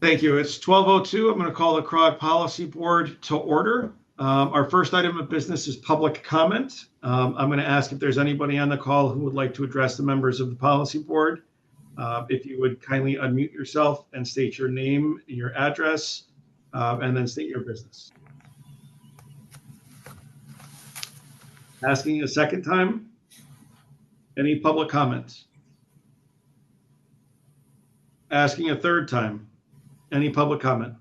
Thank you. It's 12:02. I'm going to call the CROG Policy Board to order. Our first item of business is public comment. I'm going to ask if there's anybody on the call who would like to address the members of the policy board. If you would kindly unmute yourself and state your name, your address, and then state your business. Asking a second time. Any public comments? Asking a third time. Any public comment?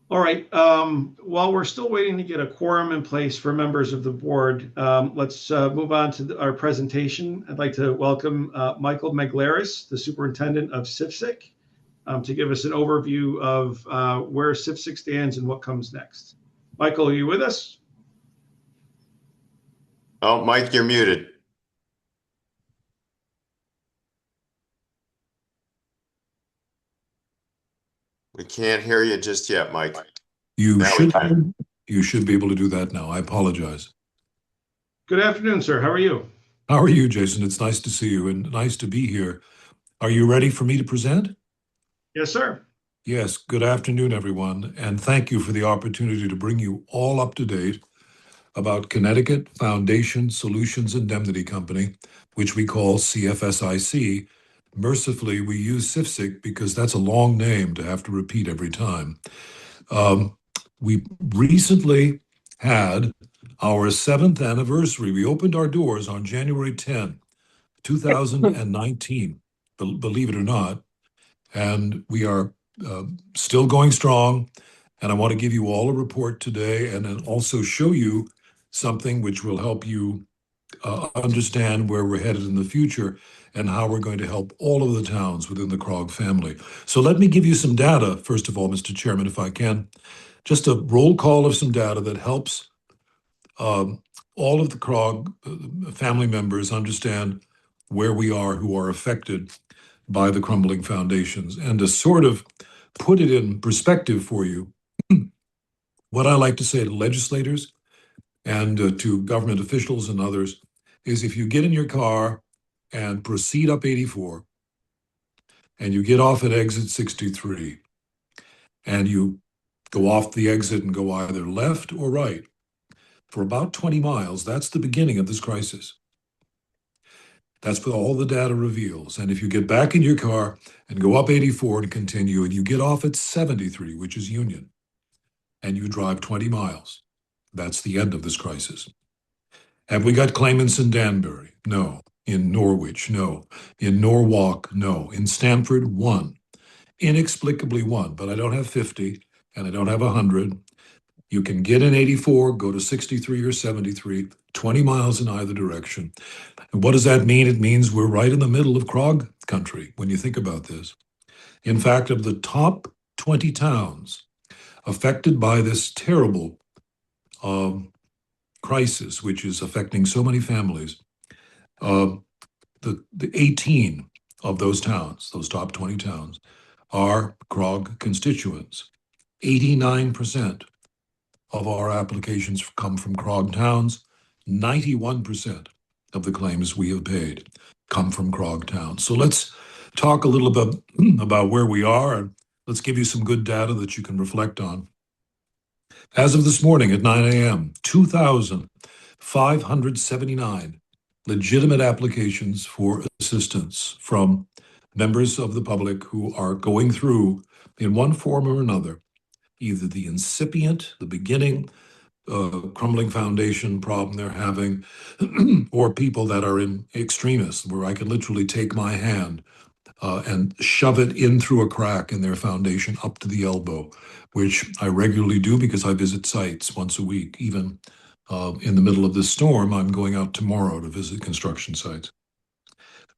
All right. While we're still waiting to get a quorum in place for members of the board, let's move on to our presentation. I'd like to welcome Michael Meglaris, the superintendent of CIFSIC, to give us an overview of where CIFSIC stands and what comes next. Michael, are you with us? Oh, Mike, you're muted. We can't hear you just yet, Mike. You should be able to do that now. I apologize. Good afternoon, sir. How are you? How are you, Jason? It's nice to see you and nice to be here. Are you ready for me to present? Yes, sir. Yes. Good afternoon, everyone. And thank you for the opportunity to bring you all up to date about Connecticut Foundation Solutions Indemnity Company, which we call CFSIC. Mercifully, we use CIFSIC because that's a long name to have to repeat every time. We recently had our 7th anniversary. We opened our doors on January 10, 2019, believe it or not. And we are still going strong. And I want to give you all a report today and then also show you something which will help you understand where we're headed in the future and how we're going to help all of the towns within the CROG family. So let me give you some data, first of all, Mr. Chairman, if I can. Just a roll call of some data that helps all of the CROG family members understand where we are who are affected by the crumbling foundations. And to sort of put it in perspective for you, what I like to say to legislators and to government officials and others is if you get in your car and proceed up 84 and you get off at exit 63 and you go off the exit and go either left or right for about 20 miles, that's the beginning of this crisis. That's what all the data reveals. And if you get back in your car and go up 84 and continue and you get off at 73, which is Union, and you drive 20 miles, that's the end of this crisis. Have we got claimants in Danbury? No. In Norwich? No. In Norwalk? No. In Stamford? 1. Inexplicably 1, but I don't have 50 and I don't have 100. You can get in 84, go to 63 or 73, 20 miles in either direction. And what does that mean? It means we're right in the middle of CROG country when you think about this. In fact, of the top 20 towns affected by this terrible crisis, which is affecting so many families, the 18 of those towns, those top 20 towns, are CROG constituents. 89% of our applications come from CROG towns. 91% of the claims we have paid come from CROG towns. So let's talk a little bit about where we are, and let's give you some good data that you can reflect on. As of this morning at 9 a.m., 2,579 legitimate applications for assistance from members of the public who are going through, in one form or another, either the incipient, the beginning, crumbling foundation problem they're having, or people that are in extremists, where I can literally take my hand and shove it in through a crack in their foundation up to the elbow, which I regularly do because I visit sites once a week. Even in the middle of this storm, I'm going out tomorrow to visit construction sites.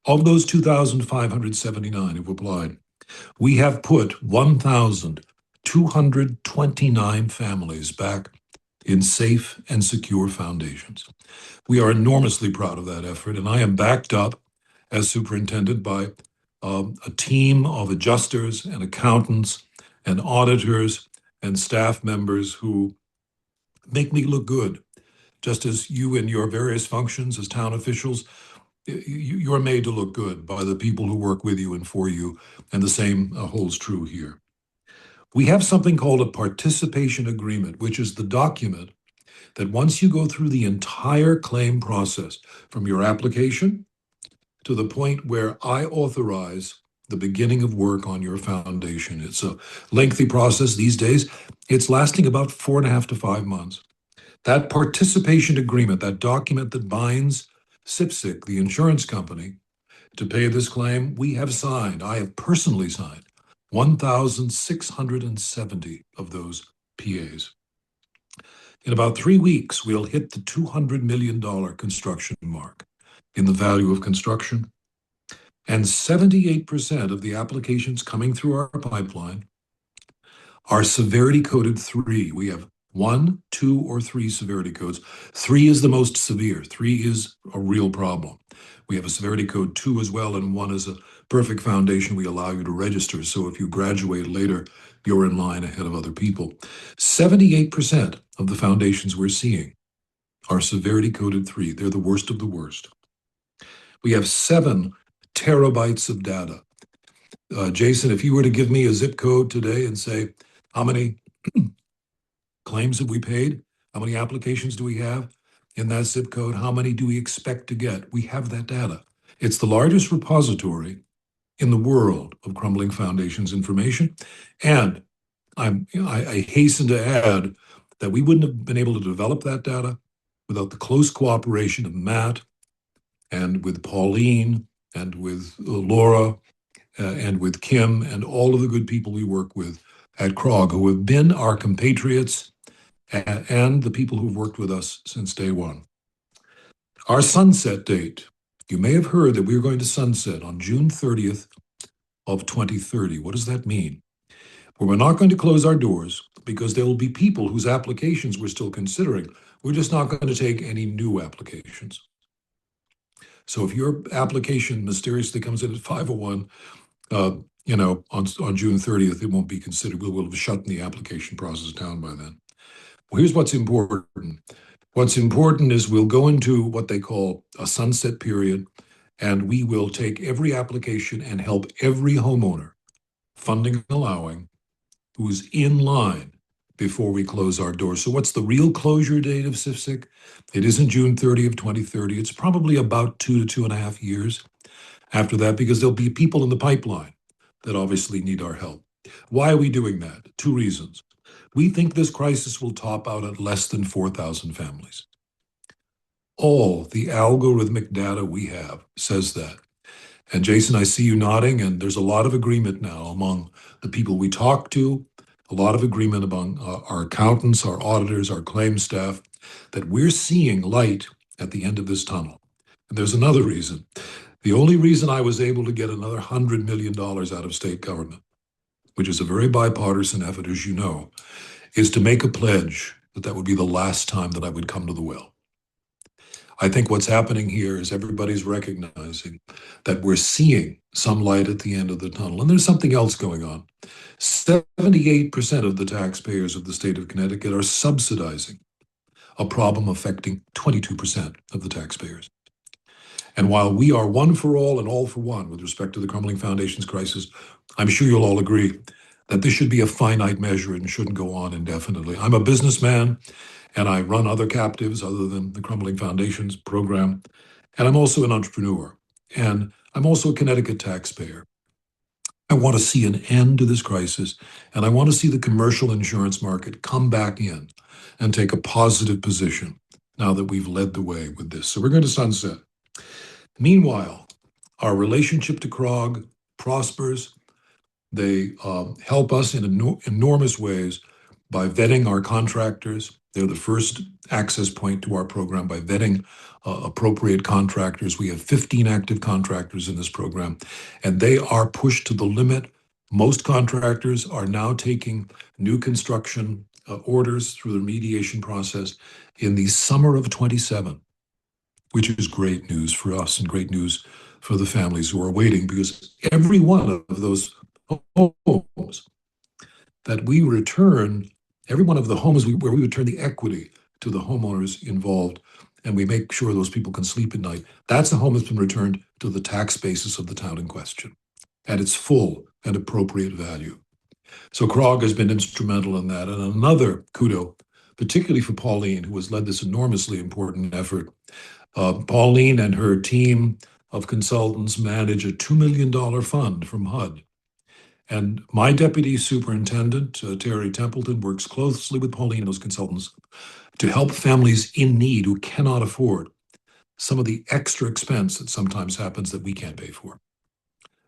Of those 2,579 who've applied, we have put 1,229 families back in safe and secure foundations. We are enormously proud of that effort, and I am backed up as superintendent by a team of adjusters and accountants and auditors and staff members who make me look good, just as you in your various functions as town officials you're made to look good by the people who work with you and for you, and the same holds true here. We have something called a participation agreement, which is the document that once you go through the entire claim process, from your application to the point where I authorize the beginning of work on your foundation. It's a lengthy process these days. It's lasting about 4.5 to 5 months. That participation agreement, that document that binds CIPSIC, the insurance company, to pay this claim, we have signed, I have personally signed 1,670 of those PAs. In about 3 weeks, we'll hit the $200 million construction mark in the value of construction. And 78% of the applications coming through our pipeline are severity coded 3. We have 1, 2, or 3 severity codes. 3 is the most severe. 3 is a real problem. We have a severity code 2 as well, and 1 is a perfect foundation we allow you to register. So if you graduate later, you're in line ahead of other people. 78% of the foundations we're seeing are severity coded 3. They're the worst of the worst. We have 7 terabytes of data. Jason, if you were to give me a zip code today and say, how many claims have we paid? How many applications do we have in that zip code? How many do we expect to get? We have that data. It's the largest repository in the world of crumbling foundations information. And I hasten to add that we wouldn't have been able to develop that data without the close cooperation of Matt and with Pauline and with Laura and with Kim and all of the good people we work with at CRCOG, who have been our compatriots and the people who've worked with us since day one. Our sunset date, you may have heard that we're going to sunset on June 30th of 2030. What does that mean? Well, we're not going to close our doors because there will be people whose applications we're still considering. We're just not going to take any new applications. So if your application mysteriously comes in at 501, on June 30th, it won't be considered. We'll have shut the application process down by then. Well, here's what's important. What's important is we'll go into what they call a sunset period, and we will take every application and help every homeowner, funding allowing, who's in line before we close our doors. So what's the real closure date of CIFSIC? It isn't June 30 of 2030. It's probably about 2 to 2.5 years after that, because there'll be people in the pipeline that obviously need our help. Why are we doing that? 2 reasons. We think this crisis will top out at less than 4,000 families. All the algorithmic data we have says that. And Jason, I see you nodding, and there's a lot of agreement now among the people we talk to, a lot of agreement among our accountants, our auditors, our claims staff, that we're seeing light at the end of this tunnel. And there's another reason. The only reason I was able to get another $100 million out of state government, which is a very bipartisan effort, as you know, is to make a pledge that that would be the last time that I would come to the well. I think what's happening here is everybody's recognizing that we're seeing some light at the end of the tunnel. And there's something else going on. 78% of the taxpayers of the state of Connecticut are subsidizing a problem affecting 22% of the taxpayers. And while we are one for all and all for one with respect to the crumbling foundations crisis, I'm sure you'll all agree that this should be a finite measure and shouldn't go on indefinitely. I'm a businessman, and I run other captives other than the Crumbling Foundations program. And I'm also an entrepreneur. And I'm also a Connecticut taxpayer. I want to see an end to this crisis, and I want to see the commercial insurance market come back in and take a positive position now that we've led the way with this. So we're going to sunset. Meanwhile, our relationship to CROG prospers. They help us in enormous ways by vetting our contractors. They're the first access point to our program by vetting appropriate contractors. We have 15 active contractors in this program, and they are pushed to the limit. Most contractors are now taking new construction orders through the remediation process in the summer of 27, which is great news for us and great news for the families who are waiting, because every one of those homes that we return, every one of the homes where we return the equity to the homeowners involved, and we make sure those people can sleep at night, that's a home that's been returned to the tax basis of the town in question at its full and appropriate value. So CROG has been instrumental in that. And another kudo, particularly for Pauline, who has led this enormously important effort. Pauline and her team of consultants manage a $2 million fund from HUD. And my deputy superintendent, Terry Templeton, works closely with Pauline and those consultants to help families in need who cannot afford some of the extra expense that sometimes happens that we can't pay for.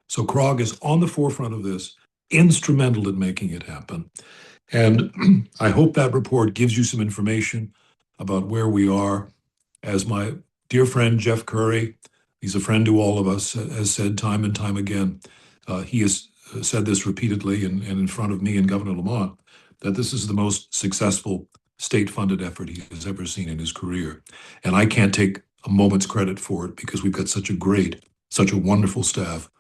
So CROG is on the forefront of this, instrumental in making it happen. And I hope that report gives you some information about where we are. As my dear friend Jeff Curry, he's a friend to all of us, has said time and time again, he has said this repeatedly and in front of me and Governor Lamont, that this is the most successful state-funded effort he has ever seen in his career. And I can't take a moment's credit for it because we've got such a wonderful staff.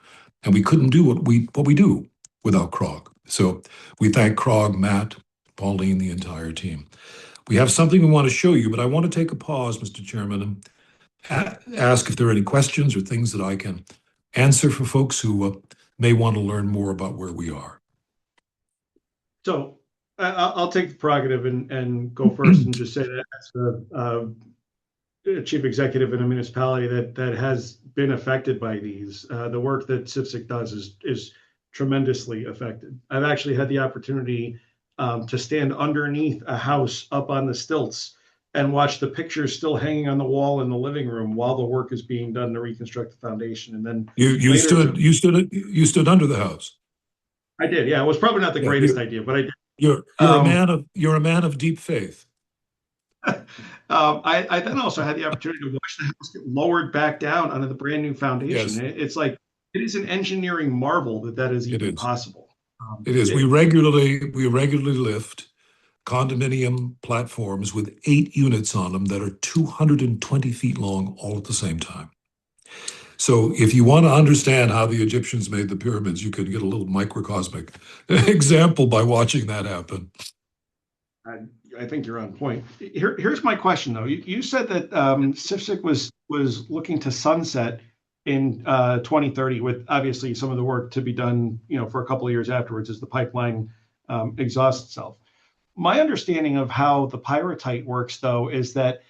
And we couldn't do what we do without CROG. So we thank CROG, Matt, Pauline, the entire team. We have something we want to show you, but I want to take a pause, Mr. Chairman, and ask if there are any questions or things that I can answer for folks who may want to learn more about where we are. So I'll take the prerogative and go first and just say that as the chief executive in a municipality that has been affected by these, the work that CIFSIC does is tremendously affected. I've actually had the opportunity to stand underneath a house up on the stilts and watch the pictures still hanging on the wall in the living room while the work is being done to reconstruct the foundation. And then you stood under the house. I did, yeah. It was probably not the greatest idea, but I did. You're a man of deep faith. I then also had the opportunity to watch the house get lowered back down onto the brand new foundation. Yes. It's like it is an engineering marvel that is even possible. It is. We regularly lift condominium platforms with 8 units on them that are 220 feet long all at the same time. So if you want to understand how the Egyptians made the pyramids, you can get a little microcosmic example by watching that happen. I think you're on point. Here's my question, though. You said that CIFSIC was looking to sunset in 2030, with obviously some of the work to be done, for a couple of years afterwards as the pipeline exhausts itself. My understanding of how the pyrite works, though, is that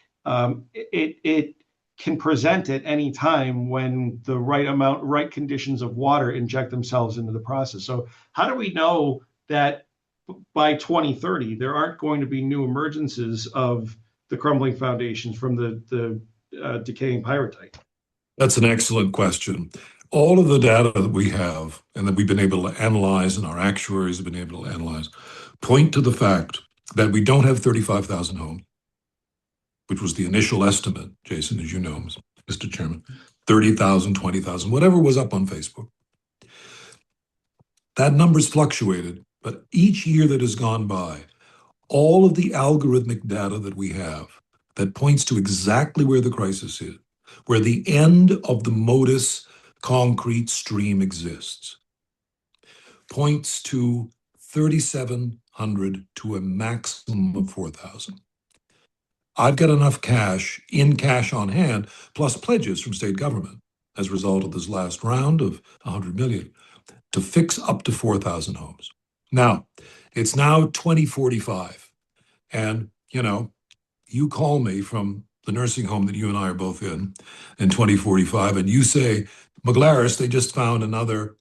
it can present at any time when the right conditions of water inject themselves into the process. So how do we know that by 2030 there aren't going to be new emergences of the crumbling foundations from the decaying pyrite? That's an excellent question. All of the data that we have and that we've been able to analyze and our actuaries have been able to analyze point to the fact that we don't have 35,000 homes, which was the initial estimate, Jason, as you know, Mr. Chairman, 30,000, 20,000, whatever was up on Facebook. That number's fluctuated, but each year that has gone by, all of the algorithmic data that we have that points to exactly where the crisis is, where the end of the modus concrete stream exists, points to 3,700 to a maximum of 4,000. I've got enough cash on hand, plus pledges from state government as a result of this last round of 100 million to fix up to 4,000 homes. Now, it's now 2045. And, you call me from the nursing home that you and I are both in 2045, and you say, McGlaris, they just found another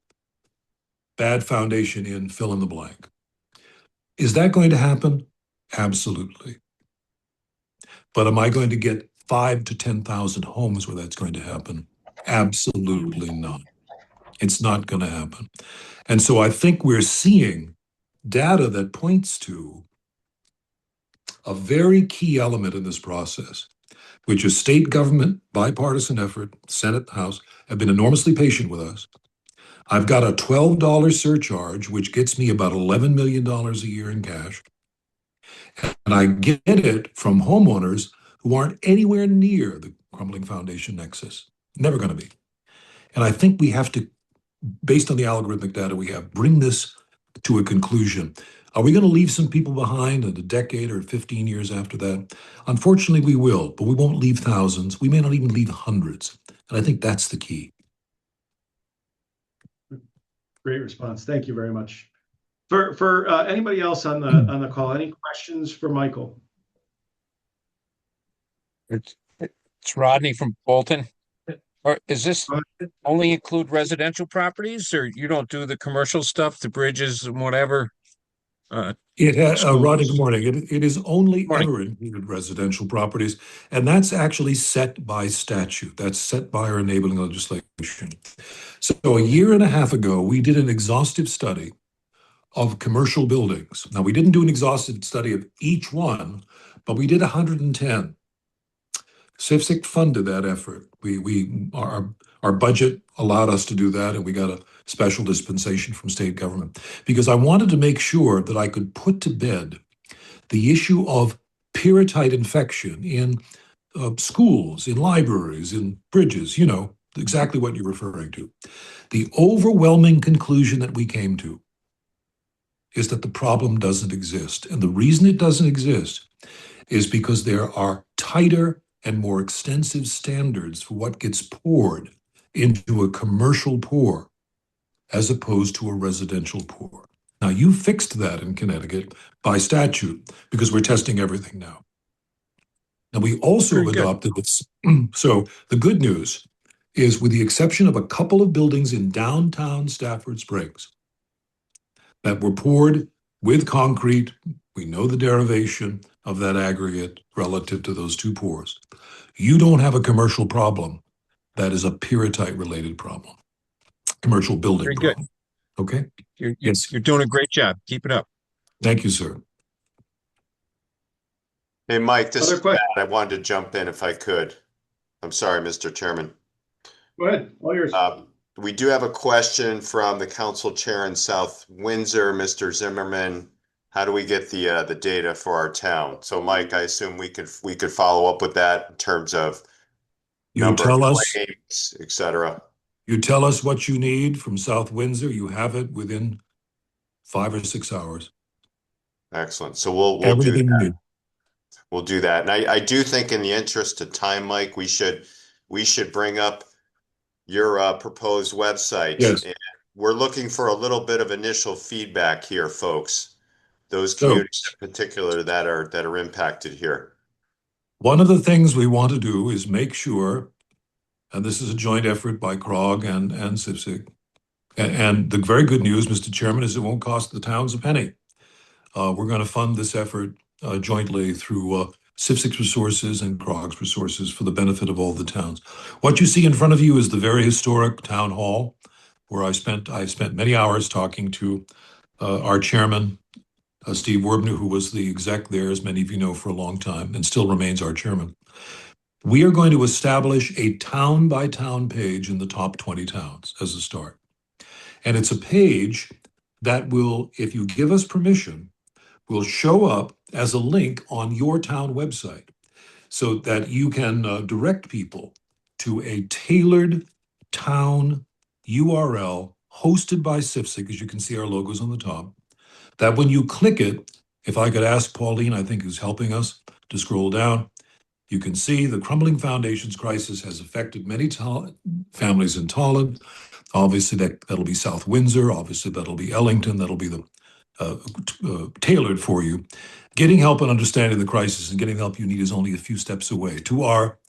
bad foundation in fill in the blank. Is that going to happen? Absolutely. But am I going to get 5,000 to 10,000 homes where that's going to happen? Absolutely not. It's not going to happen. And so I think we're seeing data that points to a very key element in this process, which is state government, bipartisan effort, Senate, House, have been enormously patient with us. I've got a $12 surcharge, which gets me about $11 million a year in cash. And I get it from homeowners who aren't anywhere near the crumbling foundation nexus. Never going to be. And I think we have to, based on the algorithmic data we have, bring this to a conclusion. Are we going to leave some people behind in a decade or 15 years after that? Unfortunately, we will, but we won't leave thousands. We may not even leave hundreds. And I think that's the key. Great response. Thank you very much. For anybody else on the call, any questions for Michael? It's Rodney from Bolton. Or is this only include residential properties, or you don't do the commercial stuff, the bridges and whatever? Rodney, good morning. It is only Morning. ever included residential properties, and that's actually set by statute. That's set by our enabling legislation. So a year and a half ago, we did an exhaustive study of commercial buildings. Now, we didn't do an exhaustive study of each one, but we did 110. CIFSIC funded that effort. Our budget allowed us to do that, and we got a special dispensation from state government because I wanted to make sure that I could put to bed the issue of parasite infection in schools, in libraries, in bridges, exactly what you're referring to. The overwhelming conclusion that we came to is that the problem doesn't exist. And the reason it doesn't exist is because there are tighter and more extensive standards for what gets poured into a commercial pour as opposed to a residential pour. Now, you fixed that in Connecticut by statute because we're testing everything now. And we also have adopted this. So the good news is, with the exception of a couple of buildings in downtown Stafford Springs that were poured with concrete, we know the derivation of that aggregate relative to those two pours. You don't have a commercial problem that is a parasite-related problem, commercial building Very problem. good. Okay? You're doing a great job. Keep it up. Thank you, sir. Hey, Mike, this Other is questions? Matt. I wanted to jump in if I could. I'm sorry, Mr. Chairman. Go ahead. All yours. We do have a question from the council chair in South Windsor, Mr. Zimmerman. How do we get the data for our town? So, Mike, I assume we could follow up with that in terms of number of claims, et cetera. You tell us what you need from South Windsor. You have it within 5 or 6 hours. Excellent. So we'll do Everything you that. need. We'll do that. And I do think, in the interest of time, Mike, we should bring up your proposed website. Yes. And we're looking for a little bit of initial feedback here, folks. Those communities in particular that are impacted here. One of the things we want to do is make sure, and this is a joint effort by CROG and CIFSIC, and the very good news, Mr. Chairman, is it won't cost the towns a penny. We're going to fund this effort jointly through CIFSIC's resources and CROG's resources for the benefit of all the towns. What you see in front of you is the very historic town hall, where I spent many hours talking to our chairman, Steve Werbner, who was the exec there, as many of you know, for a long time and still remains our chairman. We are going to establish a town-by-town page in the top 20 towns as a start. And it's a page that will, if you give us permission, will show up as a link on your town website so that you can direct people to a tailored town URL hosted by CIFSIC, as you can see our logos on the top, that when you click it, if I could ask Pauline, I think who's helping us, to scroll down, you can see the crumbling foundations crisis has affected many families in Tolland. Obviously, that'll be South Windsor. Obviously, that'll be Ellington. That'll be the tailored for you. Getting help and understanding the crisis and getting the help you need is only a few steps away. To our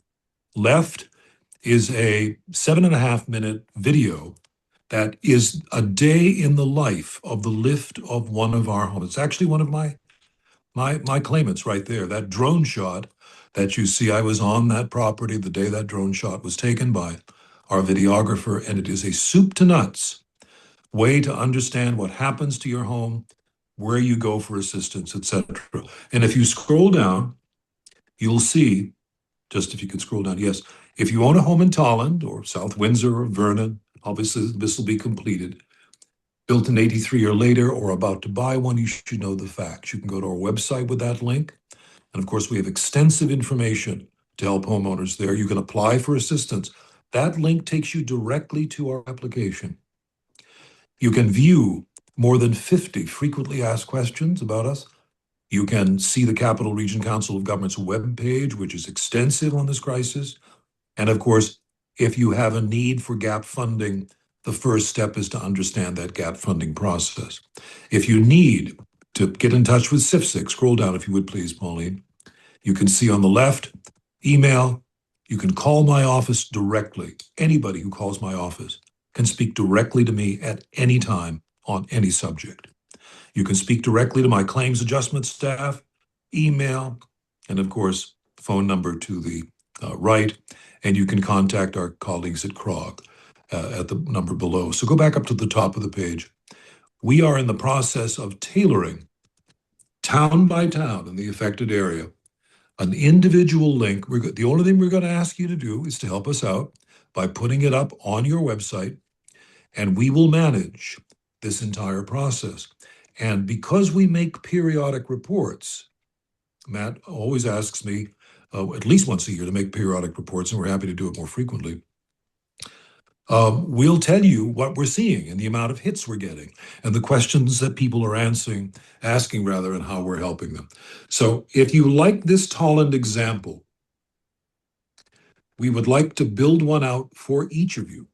left is a 7.5-minute video that is a day in the life of the lift of one of our homes. It's actually one of my claimants right there. That drone shot that you see, I was on that property the day that drone shot was taken by our videographer, and it is a soup to nuts way to understand what happens to your home, where you go for assistance, etc. And if you scroll down, you'll see, just if you could scroll down, yes, if you own a home in Tolland or South Windsor or Vernon, obviously this will be completed, built in 83 or later, or about to buy one, you should know the facts. You can go to our website with that link. And of course, we have extensive information to help homeowners there. You can apply for assistance. That link takes you directly to our application. You can view more than 50 frequently asked questions about us. You can see the Capital Region Council of Governments webpage, which is extensive on this crisis. And of course, if you have a need for gap funding, the first step is to understand that gap funding process. If you need to get in touch with CIFSIC, scroll down if you would please, Pauline. You can see on the left, email. You can call my office directly. Anybody who calls my office can speak directly to me at any time on any subject. You can speak directly to my claims adjustment staff, email, and of course, phone number to the right. And you can contact our colleagues at CROG at the number below. So go back up to the top of the page. We are in the process of tailoring town by town in the affected area an individual link. The only thing we're going to ask you to do is to help us out by putting it up on your website, and we will manage this entire process. And because we make periodic reports, Matt always asks me at least once a year to make periodic reports, and we're happy to do it more frequently. We'll tell you what we're seeing and the amount of hits we're getting and the questions that people are asking and how we're helping them. So if you like this Tolland example, we would like to build one out for each of you.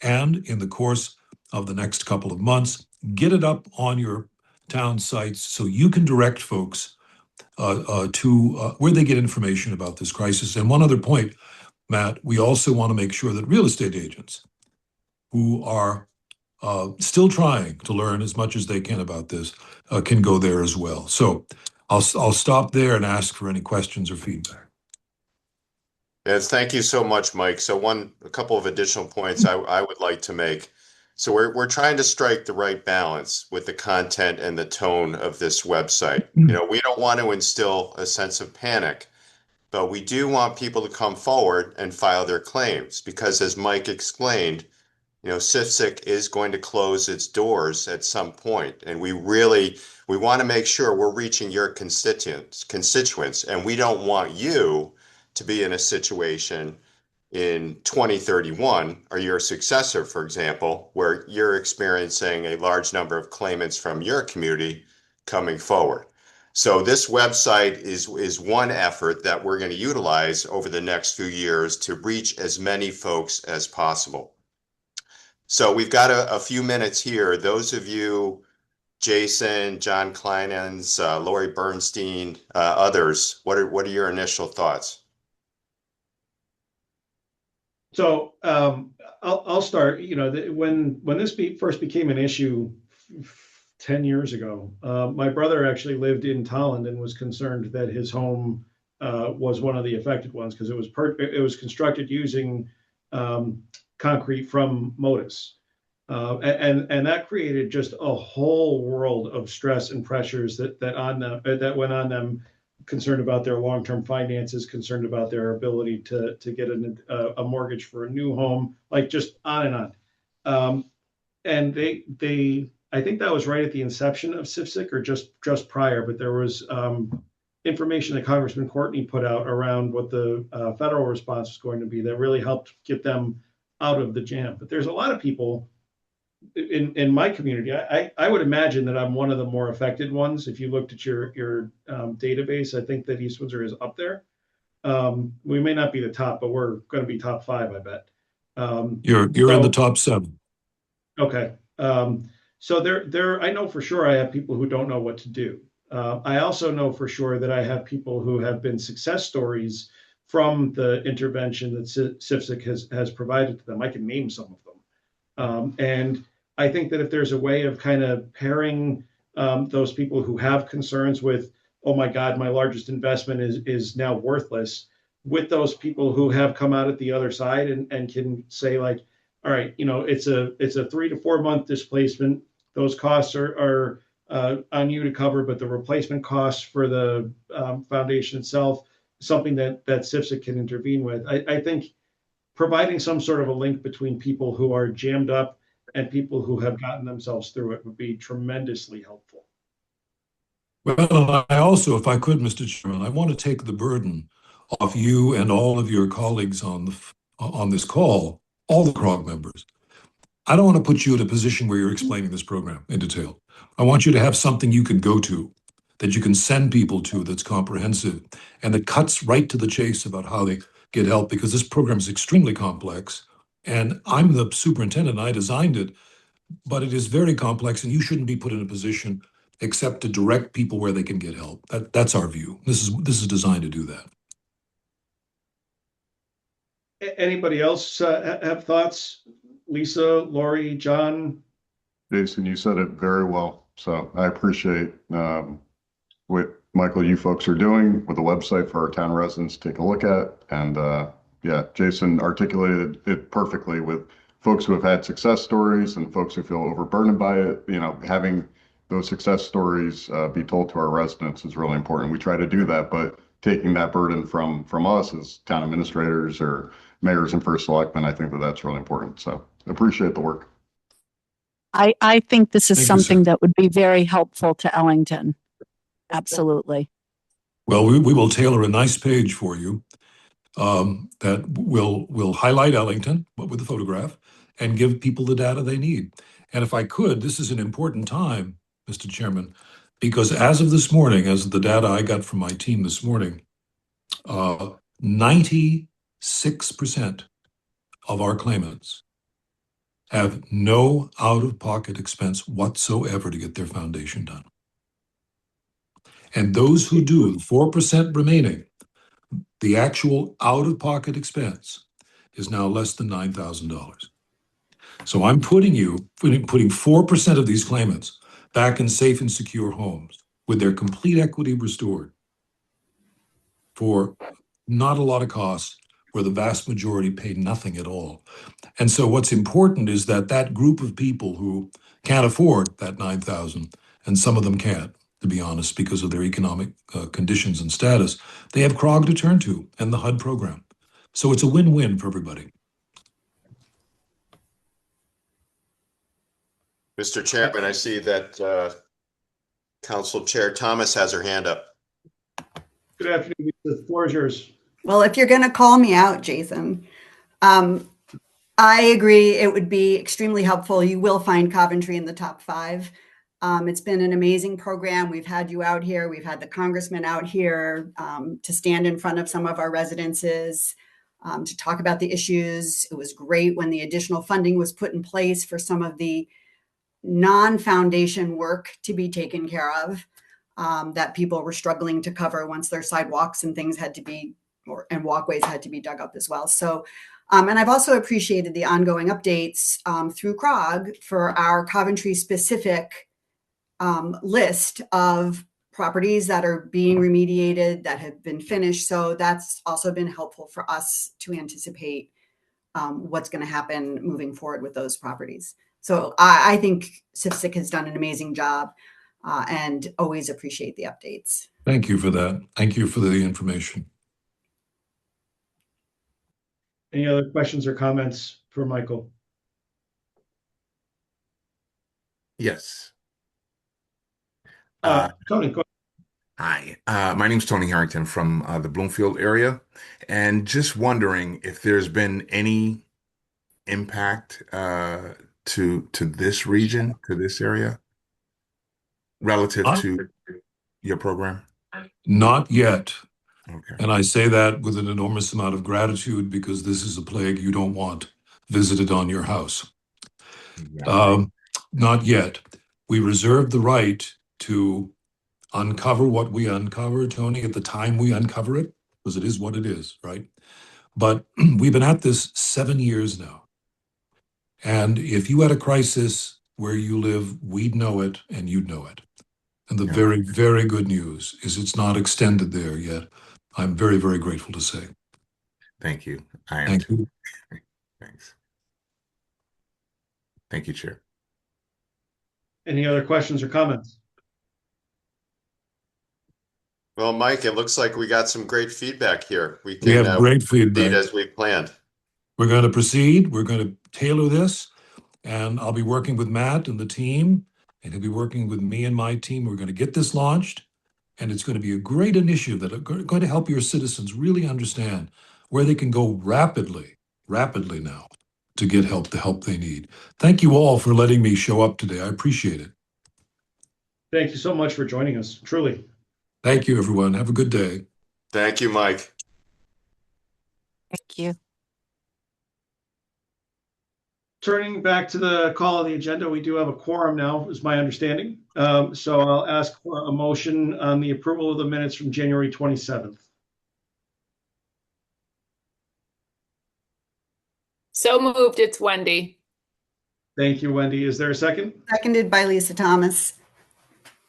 And in the course of the next couple of months, get it up on your town sites so you can direct folks to where they get information about this crisis. And one other point, Matt, we also want to make sure that real estate agents who are still trying to learn as much as they can about this can go there as well. So I'll stop there and ask for any questions or feedback. Yes, thank you so much, Mike. So a couple of additional points I would like to make. So we're trying to strike the right balance with the content and the tone of this website. We don't want to instill a sense of panic, but we do want people to come forward and file their claims because, as Mike explained, CIFSIC is going to close its doors at some point, and we want to make sure we're reaching your constituents, and we don't want you to be in a situation in 2031 or your successor, for example, where you're experiencing a large number of claimants from your community coming forward. So this website is one effort that we're going to utilize over the next few years to reach as many folks as possible. So we've got a few minutes here. Those of you, Jason, John Kleinens, Lori Bernstein, others, what are your initial thoughts? So I'll start. When this first became an issue 10 years ago, my brother actually lived in Tolland and was concerned that his home was one of the affected ones because it was constructed using concrete from Modus. And that created just a whole world of stress and pressures that went on them, concerned about their long-term finances, concerned about their ability to get a mortgage for a new home, like just on and on. And I think that was right at the inception of CIFSIC or just prior, but there was information that Congressman Courtney put out around what the federal response was going to be that really helped get them out of the jam. But there's a lot of people in my community. I would imagine that I'm one of the more affected ones. If you looked at your database, I think that East Windsor is up there. We may not be the top, but we're going to be top 5, I bet. You're in the top 7. Okay. So there, I know for sure I have people who don't know what to do. I also know for sure that I have people who have been success stories from the intervention that CIFSIC has provided to them. I can name some of them. And I think that if there's a way of kind of pairing those people who have concerns with, oh my God, my largest investment is now worthless, with those people who have come out at the other side and can say like, all right, it's a 3 to 4 month displacement. Those costs are on you to cover, but the replacement costs for the foundation itself, something that CIFSIC can intervene with. I think providing some sort of a link between people who are jammed up and people who have gotten themselves through it would be tremendously helpful. Well, I also, if I could, Mr. Chairman, I want to take the burden off you and all of your colleagues on this call, all the CROG members. I don't want to put you in a position where you're explaining this program in detail. I want you to have something you can go to, that you can send people to, that's comprehensive and that cuts right to the chase about how they get help, because this program is extremely complex. And I'm the superintendent, and I designed it, but it is very complex, and you shouldn't be put in a position except to direct people where they can get help. That's our view. This is designed to do that. Anybody else have thoughts? Lisa, Lori, John? Jason, you said it very well. So I appreciate what Michael, you folks are doing with the website for our town residents to take a look at. And yeah, Jason articulated it perfectly with folks who have had success stories and folks who feel overburdened by it. You know, having those success stories be told to our residents is really important. We try to do that, but taking that burden from us as town administrators or mayors and first selectmen, I think that that's really important. So appreciate the work. I think this is Thank you, something sir. that would be very helpful to Ellington. Absolutely. Well, we will tailor a nice page for you that will highlight Ellington, but with a photograph, and give people the data they need. And if I could, this is an important time, Mr. Chairman, because as of this morning, as of the data I got from my team this morning, 96% of our claimants have no out-of-pocket expense whatsoever to get their foundation done. And those who do, 4% remaining, the actual out-of-pocket expense is now less than $9,000. So I'm putting 4% of these claimants back in safe and secure homes with their complete equity restored for not a lot of cost, where the vast majority pay nothing at all. And so what's important is that that group of people who can't afford that $9,000, and some of them can't, to be honest, because of their economic conditions and status, they have CROG to turn to and the HUD program. So it's a win-win for everybody. Mr. Chairman, I see that Council Chair Thomas has her hand up. Good afternoon. The floor is yours. Well, if you're going to call me out, Jason, I agree. It would be extremely helpful. You will find Coventry in the top 5. It's been an amazing program. We've had you out here. We've had the congressman out here to stand in front of some of our residences to talk about the issues. It was great when the additional funding was put in place for some of the non-foundation work to be taken care of that people were struggling to cover once their sidewalks and things had to be, and walkways had to be dug up as well. So, and I've also appreciated the ongoing updates through CROG for our Coventry specific list of properties that are being remediated, that have been finished. So that's also been helpful for us to anticipate what's going to happen moving forward with those properties. So I think CIFSIC has done an amazing job and always appreciate the updates. Thank you for that. Thank you for the information. Any other questions or comments for Michael? Yes. Tony, go Hi, my name is Tony Harrington from the Bloomfield area, and just wondering if there's been any impact to this region, to this area, relative to your program? Not yet. Okay. And I say that with an enormous amount of gratitude, because this is a plague you don't want visited on your house. Yeah. Not yet. We reserve the right to uncover what we uncover, Tony, at the time we uncover it, because it is what it is, right? But we've been at this 7 years now. And if you had a crisis where you live, we'd know it and you'd know it. And the very, very good news is it's not extended there yet. I'm very, very grateful to say. Thank you. I am Thank too. you. Thanks. Thank you, Chair. Any other questions or comments? Well, Mike, it looks like we got some great feedback here. We We can have great proceed feedback. as we planned. We're going to proceed. We're going to tailor this, and I'll be working with Matt and the team, and he'll be working with me and my team. We're going to get this launched, and it's going to be a great initiative that are going to help your citizens really understand where they can go rapidly now to get the help they need. Thank you all for letting me show up today. I appreciate it. Thank you so much for joining us, truly. Thank you, everyone. Have a good day. Thank you, Mike. Thank you. Turning back to the call of the agenda, we do have a quorum now, is my understanding. So I'll ask for a motion on the approval of the minutes from January 27th. So moved. It's Wendy. Thank you, Wendy. Is there a second? Seconded by Lisa Thomas.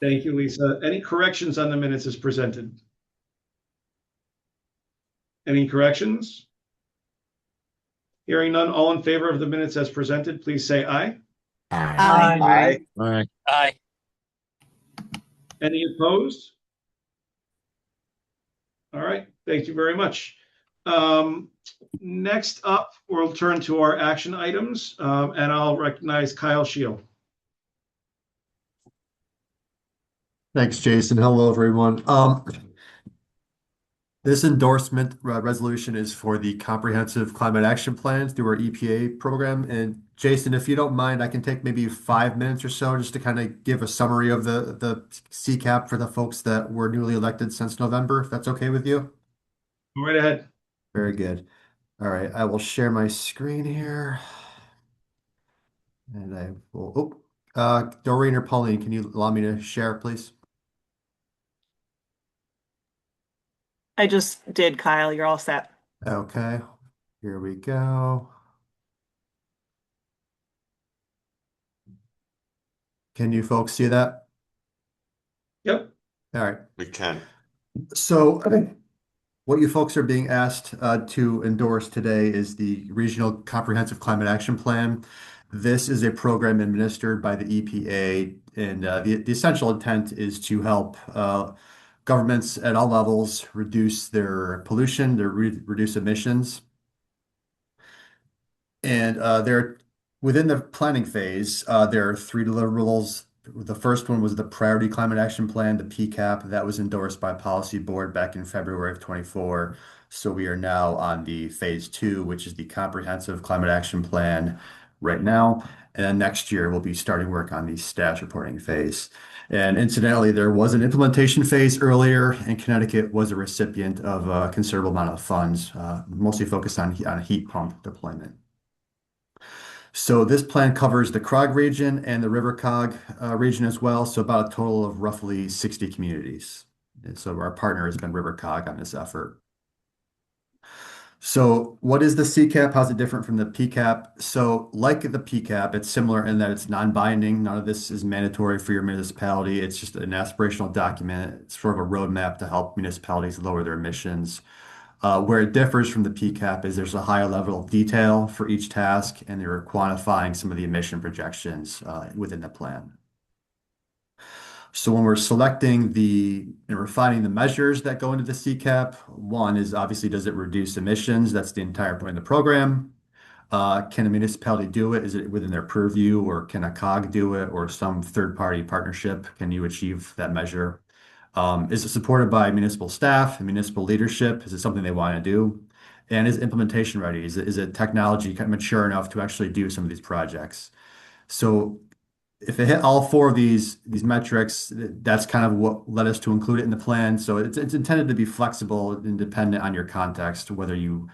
Thank you, Lisa. Any corrections on the minutes as presented? Any corrections? Hearing none, all in favor of the minutes as presented, please say aye. Aye. Aye. Aye. Any opposed? All right, thank you very much. Next up, we'll turn to our action items, and I'll recognize Kyle Shield. Thanks, Jason. Hello, everyone. This endorsement resolution is for the Comprehensive Climate Action Plan through our EPA program. And Jason, if you don't mind, I can take maybe 5 minutes or so just to kind of give a summary of the CCAP for the folks that were newly elected since November, if that's okay with you. Go right ahead. Very good. All right, I will share my screen here. And I will, Doreen or Pauline, can you allow me to share, please? I just did, Kyle. You're all set. Okay, here we go. Can you folks see that? Yep. All right. We can. So what you folks are being asked to endorse today is the Regional Comprehensive Climate Action Plan. This is a program administered by the EPA, and the essential intent is to help governments at all levels reduce their pollution, reduce emissions. And within the planning phase, there are 3 deliverables. The first one was the Priority Climate Action Plan, the PCAP, that was endorsed by Policy Board back in February of 24. So we are now on the phase 2, which is the Comprehensive Climate Action Plan right now. And then next year, we'll be starting work on the status reporting phase. And incidentally, there was an implementation phase earlier, and Connecticut was a recipient of a considerable amount of funds, mostly focused on heat pump deployment. So this plan covers the CROG region and the CRCOG region as well, so about a total of roughly 60 communities. And so our partner has been CRCOG on this effort. So what is the CCAP? How's it different from the PCAP? So like the PCAP, it's similar in that it's non-binding. None of this is mandatory for your municipality. It's just an aspirational document. It's sort of a roadmap to help municipalities lower their emissions. Where it differs from the PCAP is there's a higher level of detail for each task, and they're quantifying some of the emission projections within the plan. So when we're selecting and refining the measures that go into the CCAP, one is obviously, does it reduce emissions? That's the entire point of the program. Can a municipality do it? Is it within their purview, or can a COG do it, or some third-party partnership? Can you achieve that measure? Is it supported by municipal staff and municipal leadership? Is it something they want to do? And is implementation ready? Is it technology kind of mature enough to actually do some of these projects? So if it hit all 4 of these metrics, that's kind of what led us to include it in the plan. So it's intended to be flexible and dependent on your context, whether you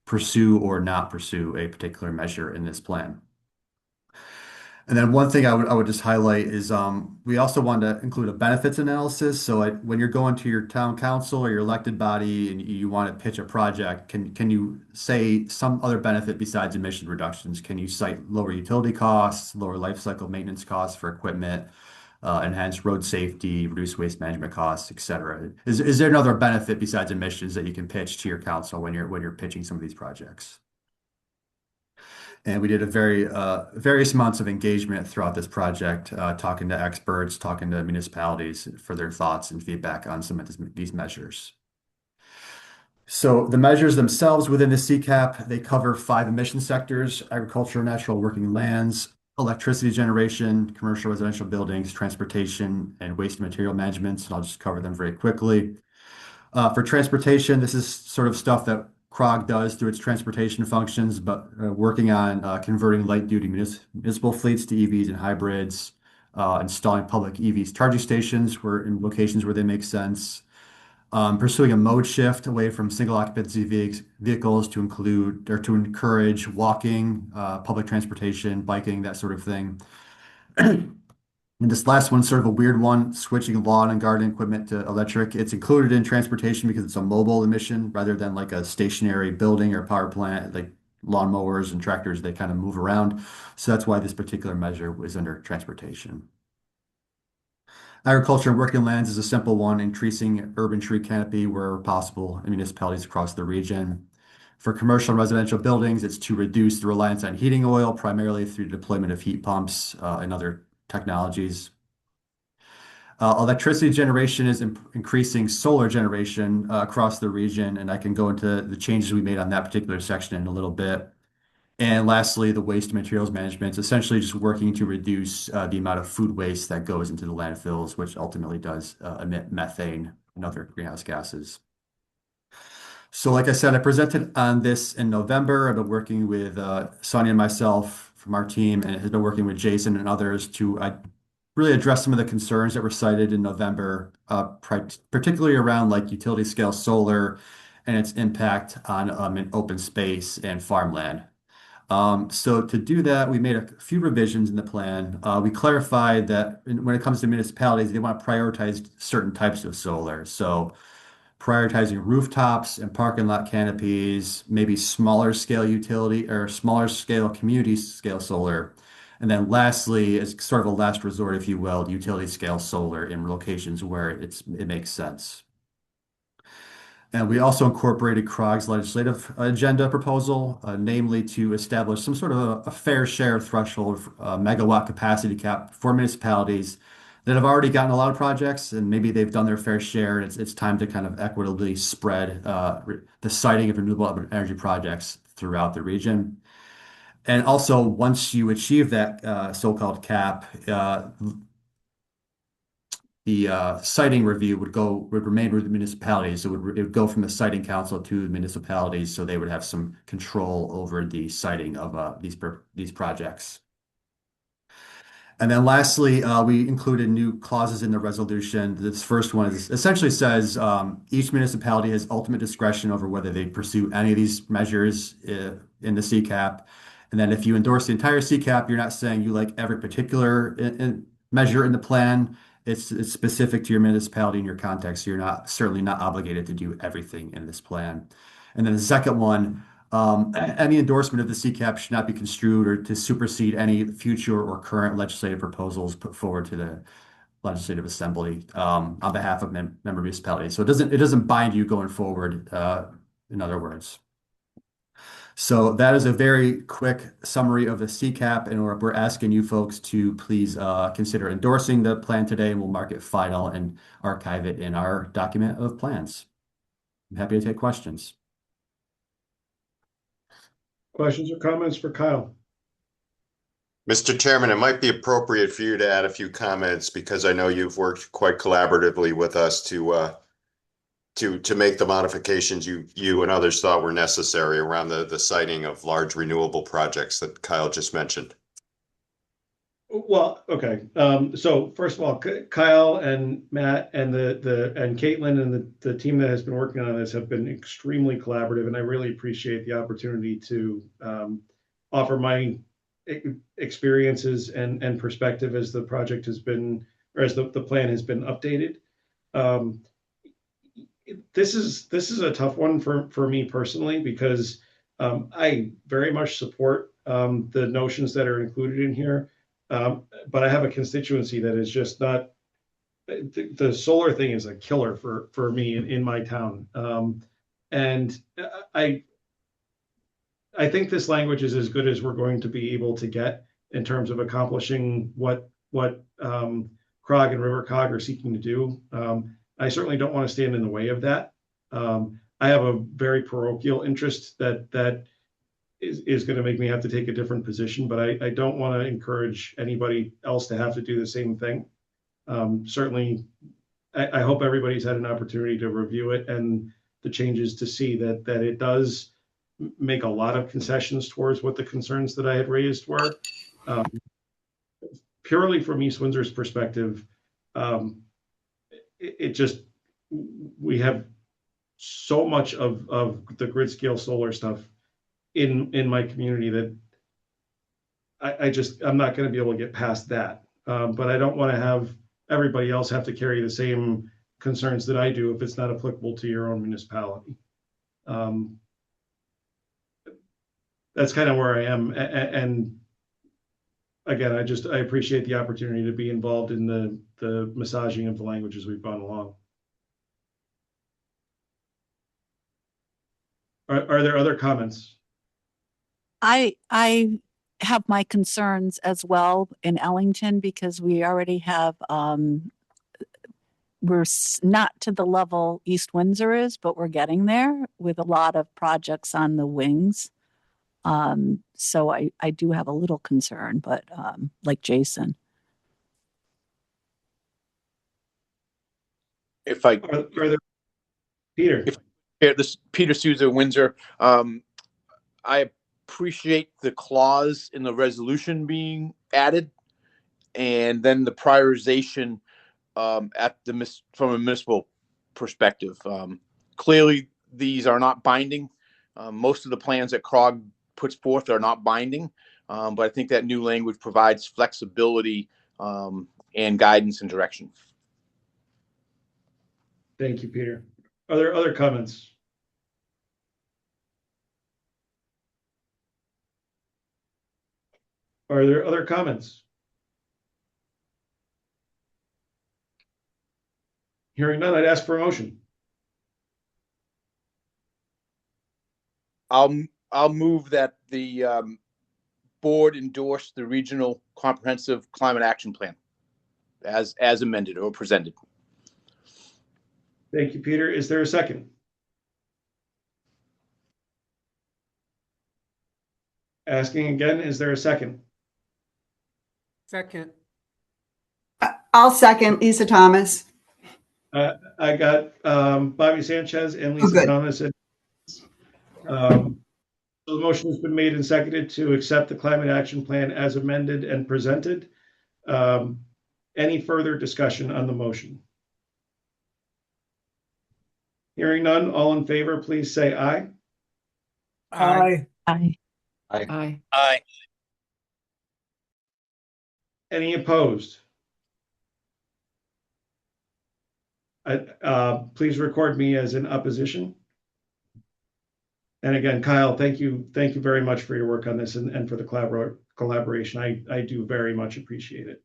pursue or not pursue a particular measure in this plan. And then one thing I would just highlight is we also want to include a benefits analysis. So when you're going to your town council or your elected body and you want to pitch a project, can you say some other benefit besides emission reductions? Can you cite lower utility costs, lower life cycle maintenance costs for equipment, enhanced road safety, reduce waste management costs, et cetera? Is there another benefit besides emissions that you can pitch to your council when you're pitching some of these projects? And we did various amounts of engagement throughout this project, talking to experts, talking to municipalities for their thoughts and feedback on some of these measures. So the measures themselves within the CCAP, they cover 5 emission sectors: agriculture, natural working lands, electricity generation, commercial residential buildings, transportation, and waste material management. And I'll just cover them very quickly. For transportation, this is sort of stuff that CROG does through its transportation functions, but working on converting light-duty municipal fleets to EVs and hybrids, installing public EVs charging stations in locations where they make sense, pursuing a mode shift away from single occupancy vehicles to include or to encourage walking, public transportation, biking, that sort of thing. And this last one's sort of a weird one, switching lawn and garden equipment to electric. It's included in transportation because it's a mobile emission rather than like a stationary building or power plant, like lawnmowers and tractors, they kind of move around. So that's why this particular measure was under transportation. Agriculture and working lands is a simple one, increasing urban tree canopy where possible in municipalities across the region. For commercial and residential buildings, it's to reduce the reliance on heating oil, primarily through deployment of heat pumps and other technologies. Electricity generation is increasing solar generation across the region, and I can go into the changes we made on that particular section in a little bit. And lastly, the waste materials management is essentially just working to reduce the amount of food waste that goes into the landfills, which ultimately does emit methane and other greenhouse gases. So like I said, I presented on this in November. I've been working with Sonia and myself from our team, and has been working with Jason and others to really address some of the concerns that were cited in November, particularly around like utility scale solar and its impact on an open space and farmland. So to do that, we made a few revisions in the plan. We clarified that when it comes to municipalities, they want to prioritize certain types of solar. So prioritizing rooftops and parking lot canopies, maybe smaller scale utility or smaller scale community scale solar. And then lastly, as sort of a last resort, if you will, utility scale solar in locations where it makes sense. And we also incorporated CROG's legislative agenda proposal, namely to establish some sort of a fair share threshold megawatt capacity cap for municipalities that have already gotten a lot of projects, and maybe they've done their fair share. And it's time to kind of equitably spread the siting of renewable energy projects throughout the region. And also, once you achieve that so-called cap, the siting review would remain with the municipalities. It would go from the siting council to the municipalities, so they would have some control over the siting of these projects. And then lastly, we included new clauses in the resolution. This first one essentially says each municipality has ultimate discretion over whether they pursue any of these measures in the CCAP. And then if you endorse the entire CCAP, you're not saying you like every particular measure in the plan. It's specific to your municipality and your context. So you're certainly not obligated to do everything in this plan. And then the second one, any endorsement of the CCAP should not be construed or to supersede any future or current legislative proposals put forward to the Legislative Assembly on behalf of member municipalities. So it doesn't bind you going forward, in other words. So that is a very quick summary of the CCAP, and we're asking you folks to please consider endorsing the plan today, and we'll mark it final and archive it in our document of plans. I'm happy to take questions. Questions or comments for Kyle? Mr. Chairman, it might be appropriate for you to add a few comments because I know you've worked quite collaboratively with us to make the modifications you and others thought were necessary around the siting of large renewable projects that Kyle just mentioned. Well, okay. So first of all, Kyle and Matt and and Caitlin and the team that has been working on this have been extremely collaborative, and I really appreciate the opportunity to offer my experiences and perspective as the project has been, or as the plan has been updated. This is a tough one for me personally because I very much support the notions that are included in here. But I have a constituency that is just not, the solar thing is a killer for me in my town. And I think this language is as good as we're going to be able to get in terms of accomplishing what CROG and RiverCog are seeking to do. I certainly don't want to stand in the way of that. I have a very parochial interest that is going to make me have to take a different position, but I don't want to encourage anybody else to have to do the same thing. Certainly, I hope everybody's had an opportunity to review it, and the changes to see that it does make a lot of concessions towards what the concerns that I had raised were. Purely from East Windsor's perspective, it just, we have so much of the grid scale solar stuff in my community that I'm not going to be able to get past that. But I don't want to have everybody else have to carry the same concerns that I do if it's not applicable to your own municipality. That's kind of where I am. And again, I appreciate the opportunity to be involved in the massaging of the language as we've gone along. Are there other comments? I have my concerns as well in Ellington because we already have, we're not to the level East Windsor is, but we're getting there with a lot of projects on the wings. So I do have a little concern, but like Jason. If I, Are there, Peter? this Peter Souza, Windsor. I appreciate the clause in the resolution being added, and then the prioritization at the from a municipal perspective. Clearly, these are not binding. Most of the plans that CROG puts forth are not binding, but I think that new language provides flexibility and guidance and direction. Thank you, Peter. Are there other comments? Are there other comments? Hearing none, I'd ask for a motion. I'll move that the board endorse the regional comprehensive climate action plan as amended or presented. Thank you, Peter. Is there a second? Asking again, is there a second? Second. I'll second Lisa Thomas. I got Bobby Sanchez and Lisa good. Thomas. So the motion has been made and seconded to accept the climate action plan as amended and presented. Any further discussion on the motion? Hearing none, all in favor, please say aye. Aye. Aye. Aye. Aye. Any opposed? Please record me as in opposition. And again, Kyle, thank you very much for your work on this and for the collaboration. I do very much appreciate it.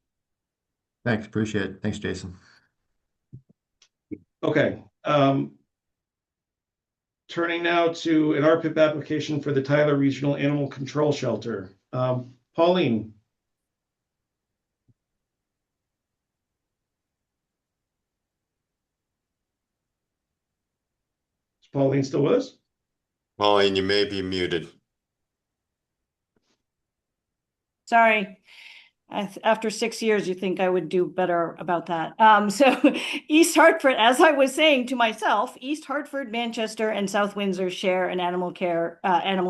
Thanks, appreciate it. Thanks, Jason. Okay. Turning now to an RPIP application for the Tyler Regional Animal Control Shelter. Pauline. Is Pauline still with us? Pauline, you may be muted. Sorry. After 6 years, you think I would do better about that. So East Hartford, as I was saying to myself, East Hartford, Manchester, and South Windsor share an animal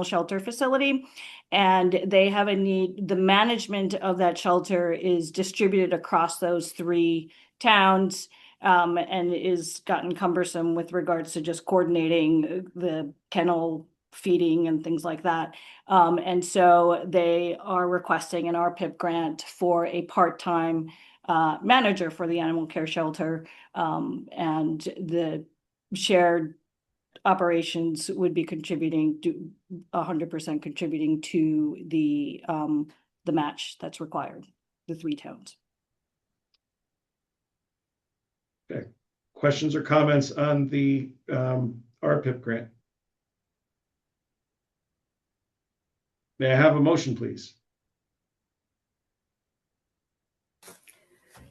shelter facility, and they have a need. The management of that shelter is distributed across those 3 towns, and is gotten cumbersome with regards to just coordinating the kennel feeding and things like that. And so they are requesting an RPIP grant for a part-time manager for the animal care shelter. And the shared operations would be contributing to 100% contributing to the match that's required, the 3 towns. Okay. Questions or comments on the RPIP grant? May I have a motion, please?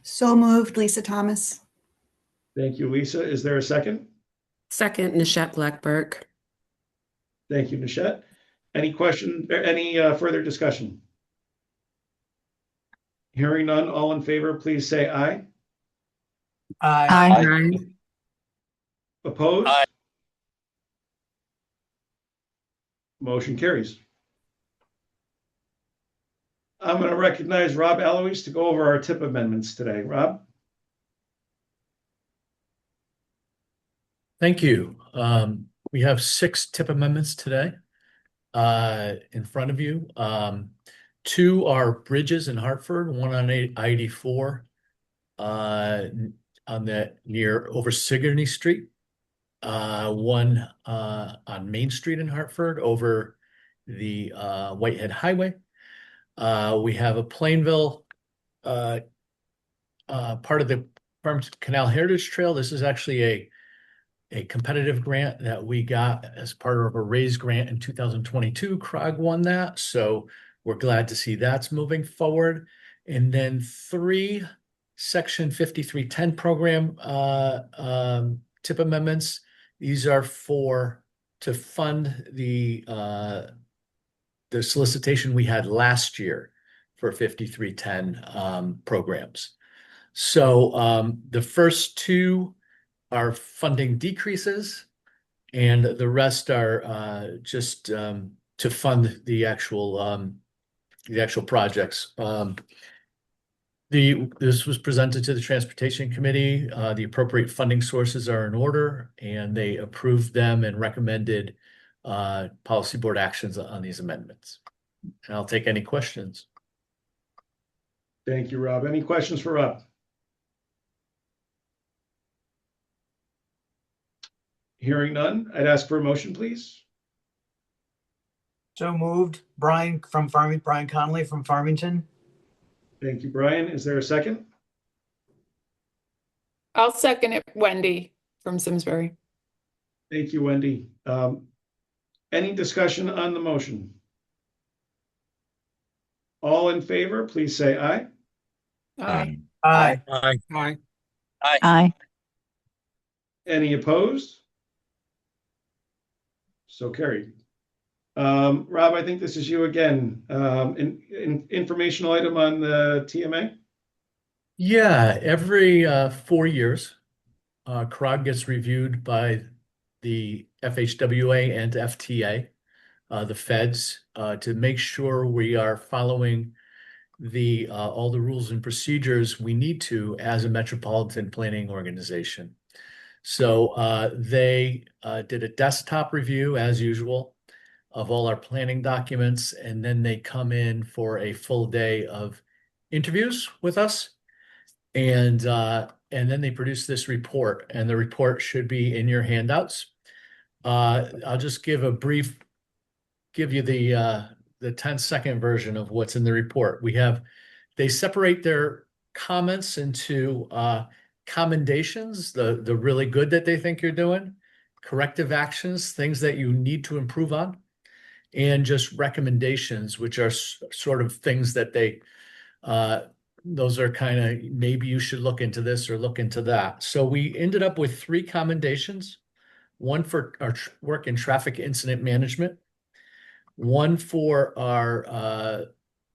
So moved, Lisa Thomas. Thank you, Lisa. Is there a second? Second, Nishat Blackburk. Thank you, Nishat. Any question or any further discussion? Hearing none, all in favor, please say aye. Aye. Opposed? Aye. Motion carries. I'm going to recognize Rob Eloise to go over our tip amendments today. Rob? Thank you. We have 6 tip amendments today in front of you. 2 are bridges in Hartford, one on I-84 on the near over Sigourney Street, one on Main Street in Hartford over the Whitehead Highway. We have a Plainville part of the Farmington Canal Heritage Trail. This is actually a competitive grant that we got as part of a RAISE grant in 2022. CROG won that, so we're glad to see that's moving forward. And then 3 Section 5310 program tip amendments. These are to fund the solicitation we had last year for 5310 programs. So the first 2 are funding decreases, and the rest are just to fund the actual projects. This was presented to the Transportation Committee. The appropriate funding sources are in order, and they approved them and recommended policy board actions on these amendments. And I'll take any questions. Thank you, Rob. Any questions for Rob? Hearing none, I'd ask for a motion, please. So moved. Brian Connolly from Farmington. Thank you, Brian. Is there a second? I'll second it, Wendy from Simsbury. Thank you, Wendy. Any discussion on the motion? All in favor, please say aye. Aye. Aye. Aye. Aye. Aye. Any opposed? So carried. Rob, I think this is you again. Informational item on the TMA? Yeah, every 4 years, CROG gets reviewed by the FHWA and FTA, the feds, to make sure we are following all the rules and procedures we need to as a metropolitan planning organization. So they did a desktop review as usual of all our planning documents, and then they come in for a full day of interviews with us, and then they produce this report, and the report should be in your handouts. I'll just give you the 10-second version of what's in the report. They separate their comments into commendations, the really good that they think you're doing, corrective actions, things that you need to improve on, and just recommendations, which are sort of things that those are kind of, maybe you should look into this or look into that. So we ended up with 3 commendations, one for our work in traffic incident management, one for our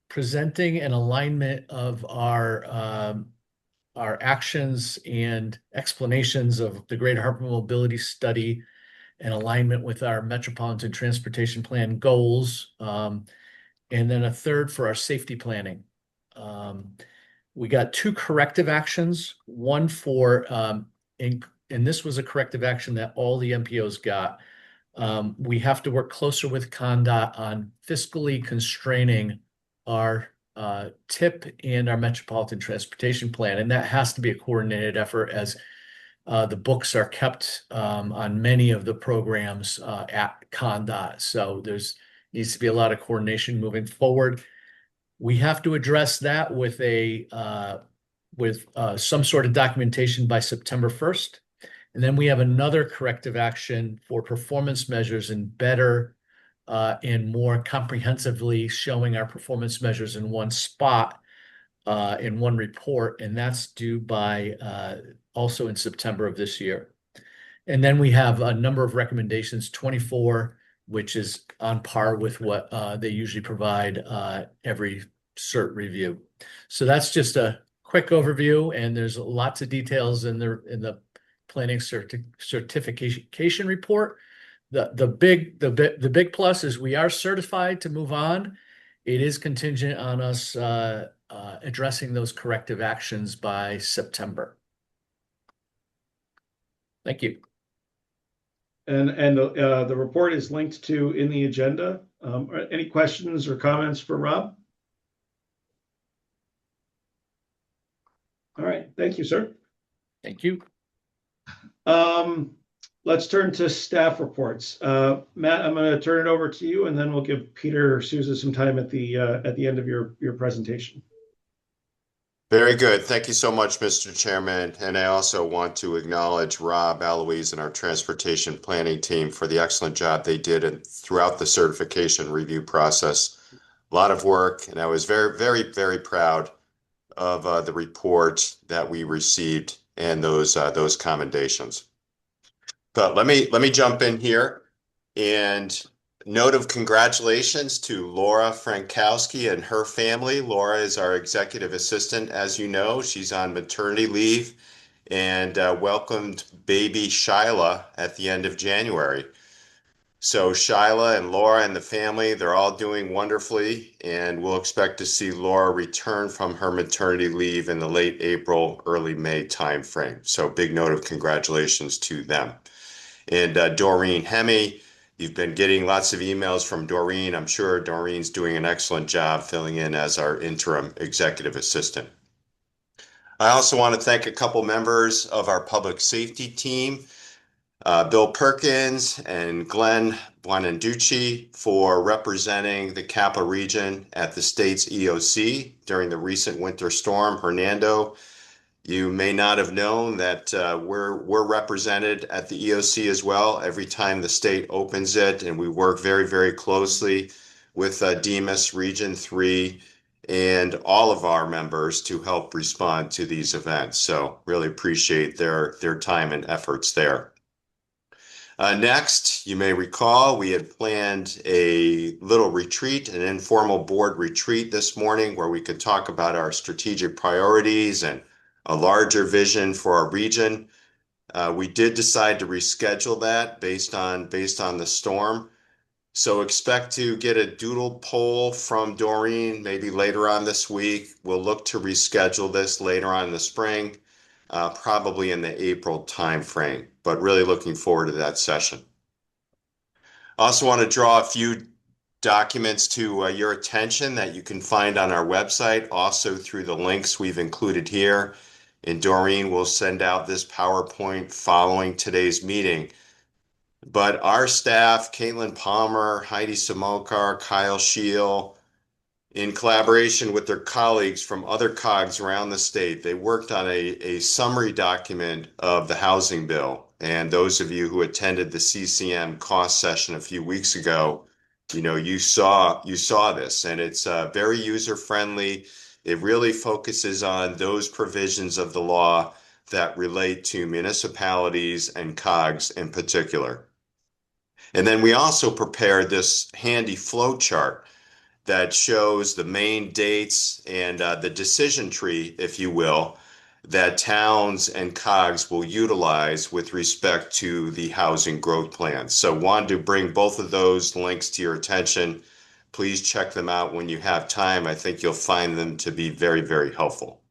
presenting an alignment of our actions and explanations of the Greater Hartford Mobility Study and alignment with our Metropolitan Transportation Plan goals, and then a third for our safety planning. We got 2 corrective actions, one for, and this was a corrective action that all the MPOs got. We have to work closer with CONDOT on fiscally constraining our TIP and our Metropolitan Transportation Plan, and that has to be a coordinated effort as the books are kept on many of the programs at CONDOT. So needs to be a lot of coordination moving forward. We have to address that with some sort of documentation by September 1st. And then we have another corrective action for performance measures and better and more comprehensively showing our performance measures in one spot, in one report, and that's due by also in September of this year. And then we have a number of recommendations, 24, which is on par with what they usually provide every CERT review. So that's just a quick overview, and there's lots of details in the planning certification report. the big plus is we are certified to move on. It is contingent on us addressing those corrective actions by September. Thank you. And the report is linked to in the agenda. Any questions or comments for Rob? All right, thank you, sir. Thank you. Let's turn to staff reports. Matt, I'm going to turn it over to you, and then we'll give Peter Souza some time at the end of your presentation. Very good. Thank you so much, Mr. Chairman. And I also want to acknowledge Rob, Eloise, and our transportation planning team for the excellent job they did throughout the certification review process. A lot of work, and I was very, very, very proud of the report that we received and those commendations. But let me jump in here and note of congratulations to Laura Frankowski and her family. Laura is our executive assistant, as you know. She's on maternity leave and welcomed baby Shyla at the end of January. So Shyla and Laura and the family, they're all doing wonderfully, and we'll expect to see Laura return from her maternity leave in the late April, early May timeframe. So big note of congratulations to them. And Doreen Hemme, you've been getting lots of emails from Doreen. I'm sure Doreen's doing an excellent job filling in as our interim executive assistant. I also want to thank a couple members of our public safety team, Bill Perkins and Glenn Buonanducci, for representing the Capital Region at the state's EOC during the recent winter storm, Hernando. You may not have known that we're represented at the EOC as well every time the state opens it, and we work very, very closely with DEMIS Region 3 and all of our members to help respond to these events. So really appreciate their time and efforts there. Next, you may recall we had planned a little retreat, an informal board retreat this morning where we could talk about our strategic priorities and a larger vision for our region. We did decide to reschedule that based on the storm. So expect to get a doodle poll from Doreen maybe later on this week. We'll look to reschedule this later on in the spring, probably in the April timeframe, but really looking forward to that session. I also want to draw a few documents to your attention that you can find on our website, also through the links we've included here. And Doreen will send out this PowerPoint following today's meeting. But our staff, Caitlin Palmer, Heidi Samokar, Kyle Scheel, in collaboration with their colleagues from other COGs around the state, they worked on a summary document of the housing bill. And those of you who attended the CCM cost session a few weeks ago, you saw this, and it's very user-friendly. It really focuses on those provisions of the law that relate to municipalities and COGs in particular. And then we also prepared this handy flow chart that shows the main dates and the decision tree, if you will, that towns and COGs will utilize with respect to the housing growth plan. So wanted to bring both of those links to your attention. Please check them out when you have time. I think you'll find them to be very, very helpful.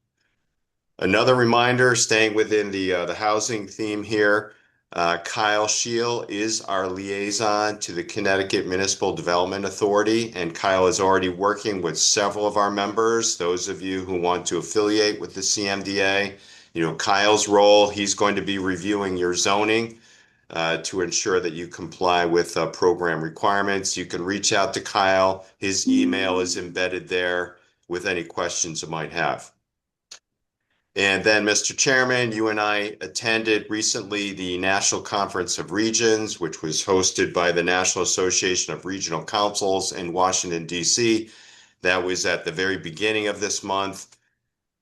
Another reminder, staying within the housing theme here, Kyle Scheel is our liaison to the Connecticut Municipal Development Authority, and Kyle is already working with several of our members. Those of you who want to affiliate with the CMDA, Kyle's role, he's going to be reviewing your zoning to ensure that you comply with program requirements. You can reach out to Kyle. His email is embedded there with any questions you might have. And then, Mr. Chairman, you and I attended recently the National Conference of Regions, which was hosted by the National Association of Regional Councils in Washington, D.C. That was at the very beginning of this month.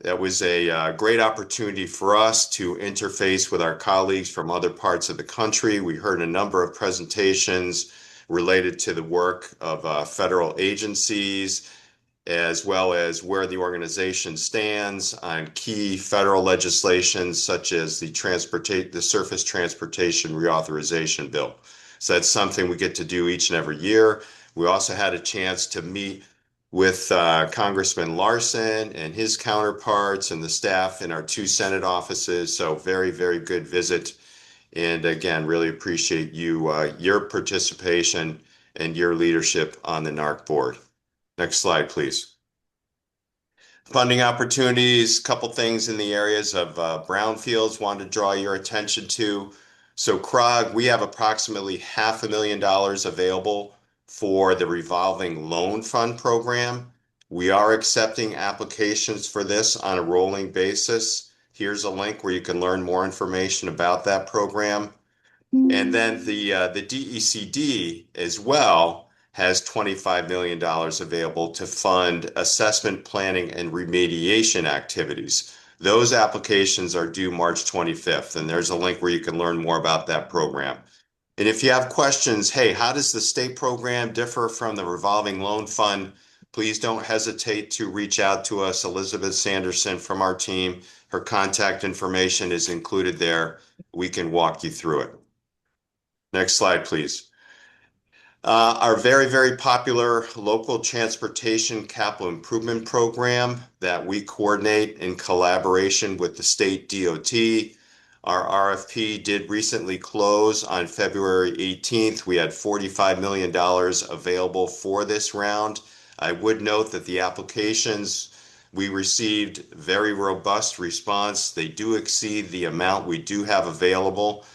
That was a great opportunity for us to interface with our colleagues from other parts of the country. We heard a number of presentations related to the work of federal agencies, as well as where the organization stands on key federal legislation such as the Surface Transportation Reauthorization Bill. So that's something we get to do each and every year. We also had a chance to meet with Congressman Larson and his counterparts and the staff in our 2 Senate offices. So very, very good visit. And again, really appreciate your participation and your leadership on the NARC board. Next slide, please. Funding opportunities, couple things in the areas of brownfields wanted to draw your attention to. So CROG, we have approximately $500,000 available for the revolving loan fund program. We are accepting applications for this on a rolling basis. Here's a link where you can learn more information about that program. And then the DECD as well has $25 million available to fund assessment planning and remediation activities. Those applications are due March 25th, and there's a link where you can learn more about that program. And if you have questions, hey, how does the state program differ from the revolving loan fund? Please don't hesitate to reach out to us, Elizabeth Sanderson from our team. Her contact information is included there. We can walk you through it. Next slide, please. Our very, very popular local transportation capital improvement program that we coordinate in collaboration with the state DOT. Our RFP did recently close on February 18th. We had $45 million available for this round. I would note that the applications we received very robust response. They do exceed the amount we do have available.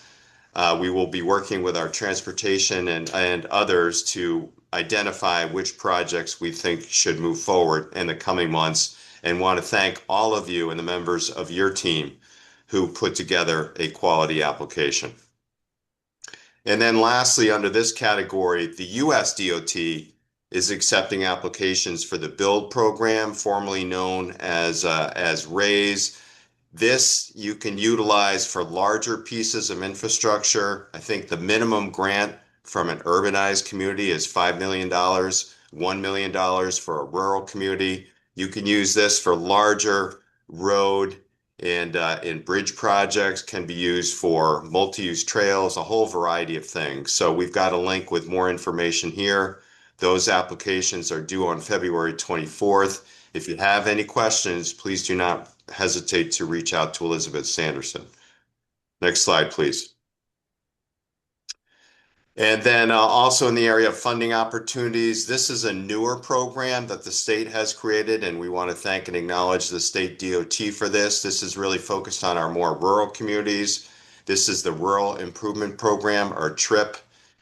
We will be working with our transportation and others to identify which projects we think should move forward in the coming months, and want to thank all of you and the members of your team who put together a quality application. And then lastly, under this category, the US DOT is accepting applications for the BUILD program, formerly known as RAISE. This you can utilize for larger pieces of infrastructure. I think the minimum grant from an urbanized community is $5 million, $1 million for a rural community. You can use this for larger road and bridge projects, can be used for multi-use trails, a whole variety of things. So we've got a link with more information here. Those applications are due on February 24th. If you have any questions, please do not hesitate to reach out to Elizabeth Sanderson. Next slide, please. And then also in the area of funding opportunities, this is a newer program that the state has created, and we want to thank and acknowledge the state DOT for this. This is really focused on our more rural communities. This is the Rural Improvement Program, or TRIP.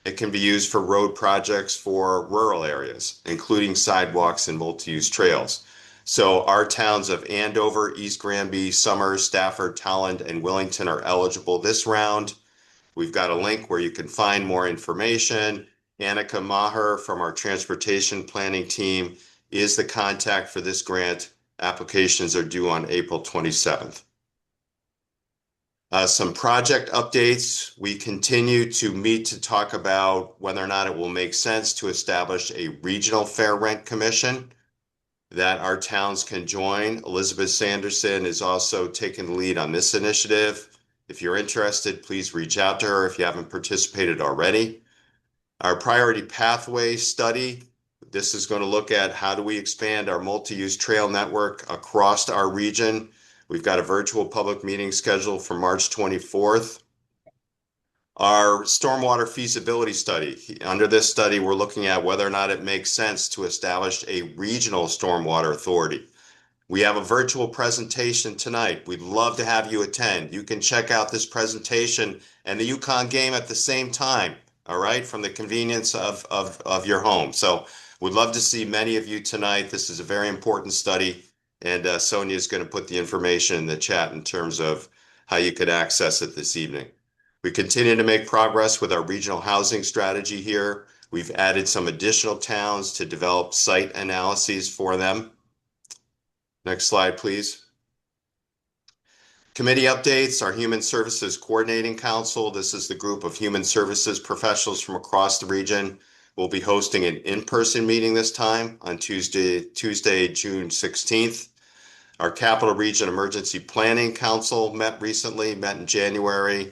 It can be used for road projects for rural areas, including sidewalks and multi-use trails. So our towns of Andover, East Granby, Summers, Stafford, Tolland, and Willington are eligible this round. We've got a link where you can find more information. Annika Maher from our transportation planning team is the contact for this grant. Applications are due on April 27th. Some project updates. We continue to meet to talk about whether or not it will make sense to establish a regional fair rent commission that our towns can join. Elizabeth Sanderson is also taking the lead on this initiative. If you're interested, please reach out to her if you haven't participated already. Our priority pathway study, this is going to look at how do we expand our multi-use trail network across our region. We've got a virtual public meeting scheduled for March 24th. Our stormwater feasibility study. Under this study, we're looking at whether or not it makes sense to establish a regional stormwater authority. We have a virtual presentation tonight. We'd love to have you attend. You can check out this presentation and the UConn game at the same time, all right, from the convenience of your home. So we'd love to see many of you tonight. This is a very important study, and Sonia is going to put the information in the chat in terms of how you could access it this evening. We continue to make progress with our regional housing strategy here. We've added some additional towns to develop site analyses for them. Next slide, please. Committee updates. Our Human Services Coordinating Council. This is the group of human services professionals from across the region. We'll be hosting an in-person meeting this time on Tuesday, June 16th. Our Capital Region Emergency Planning Council met recently, met in January.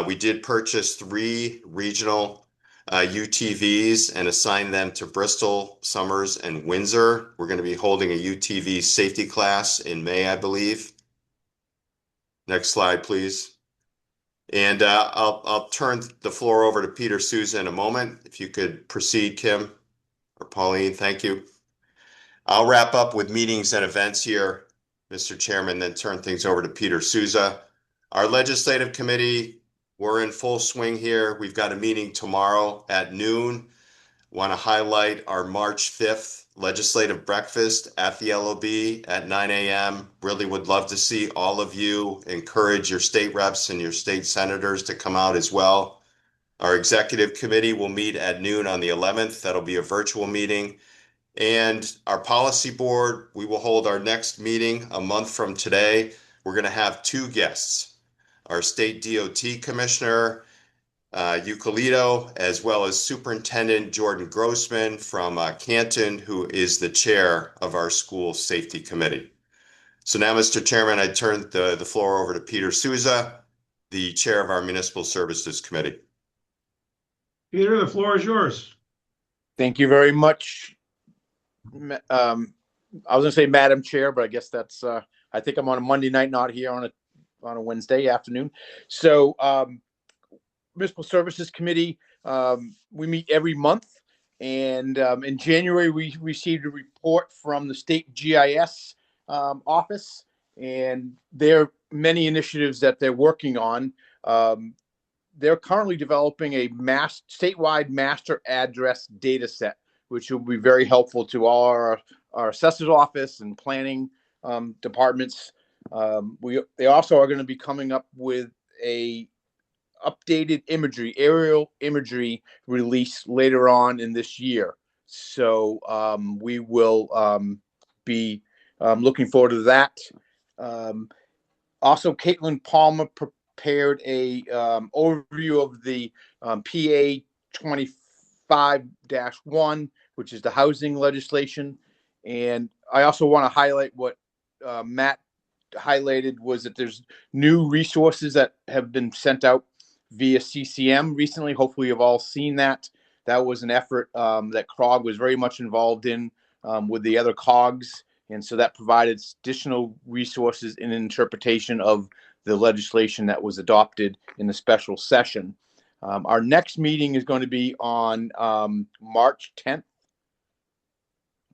We did purchase 3 regional UTVs and assign them to Bristol, Summers, and Windsor. We're going to be holding a UTV safety class in May, I believe. Next slide, please. And I'll turn the floor over to Peter Souza in a moment. If you could proceed, Kim or Pauline, thank you. I'll wrap up with meetings and events here, Mr. Chairman, then turn things over to Peter Souza. Our legislative committee, we're in full swing here. We've got a meeting tomorrow at noon. Want to highlight our March 5th legislative breakfast at the LOB at 9 a.m. Really would love to see all of you. Encourage your state reps and your state senators to come out as well. Our executive committee will meet at noon on the 11th. That'll be a virtual meeting. And our policy board, we will hold our next meeting a month from today. We're going to have two guests, our state DOT commissioner, Euclidito, as well as Superintendent Jordan Grossman from Canton, who is the chair of our school safety committee. So now, Mr. Chairman, I turn the floor over to Peter Souza, the chair of our municipal services committee. Peter, the floor is yours. Thank you very much. I was gonna say Madam Chair, but I guess that's I think I'm on a Monday night, not here on a Wednesday afternoon. So Municipal Services Committee, we meet every month, and in January we received a report from the state GIS office, and there are many initiatives that they're working on. They're currently developing a statewide master address data set, which will be very helpful to all our assessor's office and planning departments. They also are going to be coming up with a updated aerial imagery release later on in this year. So we will be looking forward to that. Also, Caitlin Palmer prepared a overview of the PA 25-1, which is the housing legislation. And I also want to highlight what Matt highlighted was that there's new resources that have been sent out via CCM recently. Hopefully you've all seen that. That was an effort that CROG was very much involved in with the other COGs. And so that provided additional resources in interpretation of the legislation that was adopted in the special session. Our next meeting is going to be on March 10th.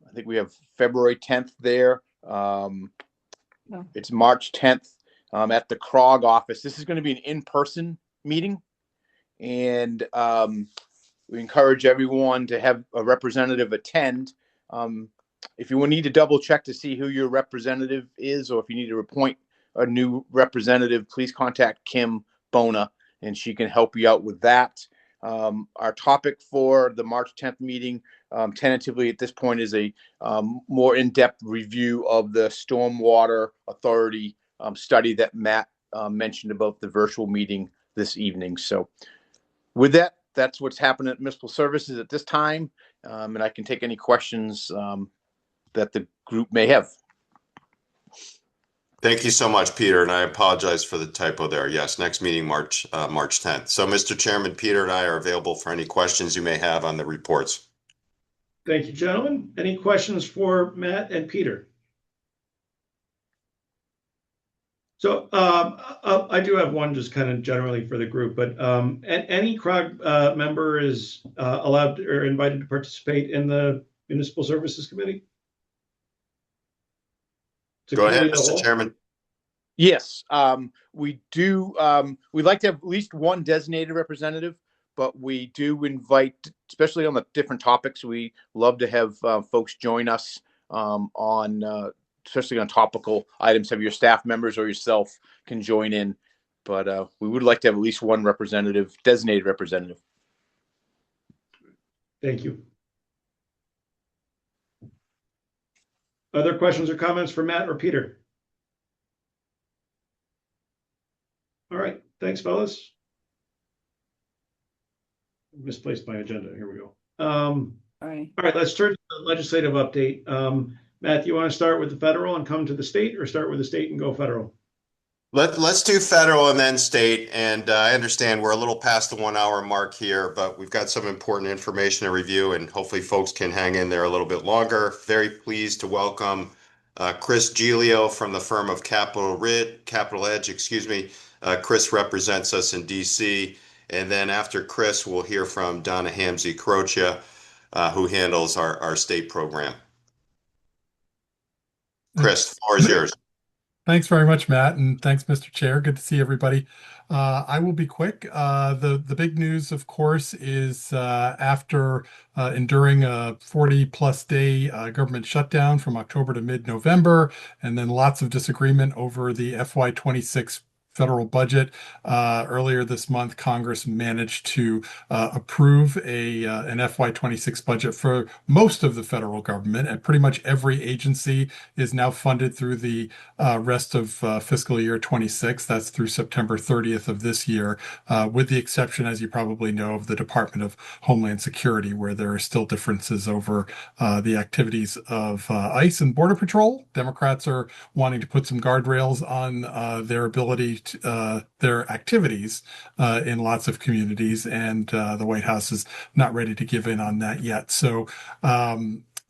I think we have February 10th there. It's March 10th at the CROG office. This is going to be an in-person meeting, and we encourage everyone to have a representative attend. If you need to double check to see who your representative is, or if you need to appoint a new representative, please contact Kim Bona, and she can help you out with that. Our topic for the March 10th meeting, tentatively at this point, is a more in-depth review of the Stormwater Authority study that Matt mentioned about the virtual meeting this evening. So with that, that's what's happening at Municipal Services at this time, and I can take any questions that the group may have. Thank you so much, Peter, and I apologize for the typo there. Yes, next meeting, March 10th. So, Mr. Chairman, Peter and I are available for any questions you may have on the reports. Thank you, gentlemen. Any questions for Matt and Peter? So I do have one just kind of generally for the group, but any CROG member is allowed or invited to participate in the Municipal Services Committee? Go ahead, Mr. Chairman. Yes, we do. We'd like to have at least one designated representative, but we do invite, especially on the different topics, we love to have folks join us on, especially on topical items. Have your staff members or yourself can join in, but we would like to have at least one representative, designated representative. Thank you. Other questions or comments for Matt or Peter? All right, thanks, fellas. Misplaced my agenda. Here we go. All right, let's turn to the legislative update. Matt, you want to start with the federal and come to the state, or start with the state and go federal? Let's do federal and then state. And I understand we're a little past the 1 hour mark here, but we've got some important information to review, and hopefully folks can hang in there a little bit longer. Very pleased to welcome Chris Giglio from the firm of Capital Edge, excuse me. Chris represents us in DC. And then after Chris, we'll hear from Donna Hamsey Crocia, who handles our state program. Chris, the floor is yours. Thanks very much, Matt, and thanks, Mr. Chair. Good to see everybody. I will be quick. The big news, of course, is after enduring a 40-plus day government shutdown from October to mid-November, and then lots of disagreement over the FY26 federal budget. Earlier this month, Congress managed to approve an FY26 budget for most of the federal government, and pretty much every agency is now funded through the rest of fiscal year 26. That's through September 30th of this year, with the exception, as you probably know, of the Department of Homeland Security, where there are still differences over the activities of ICE and Border Patrol. Democrats are wanting to put some guardrails on their ability to, their activities in lots of communities, and the White House is not ready to give in on that yet. So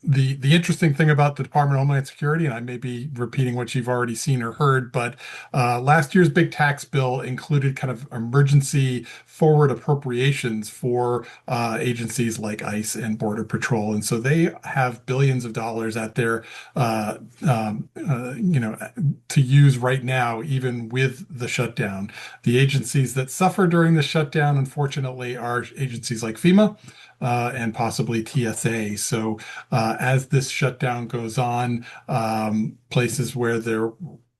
the interesting thing about the Department of Homeland Security, and I may be repeating what you've already seen or heard, but last year's big tax bill included kind of emergency forward appropriations for agencies like ICE and Border Patrol. And so they have billions of dollars at their, to use right now, even with the shutdown. The agencies that suffer during the shutdown, unfortunately, are agencies like FEMA and possibly TSA. So as this shutdown goes on, places where there,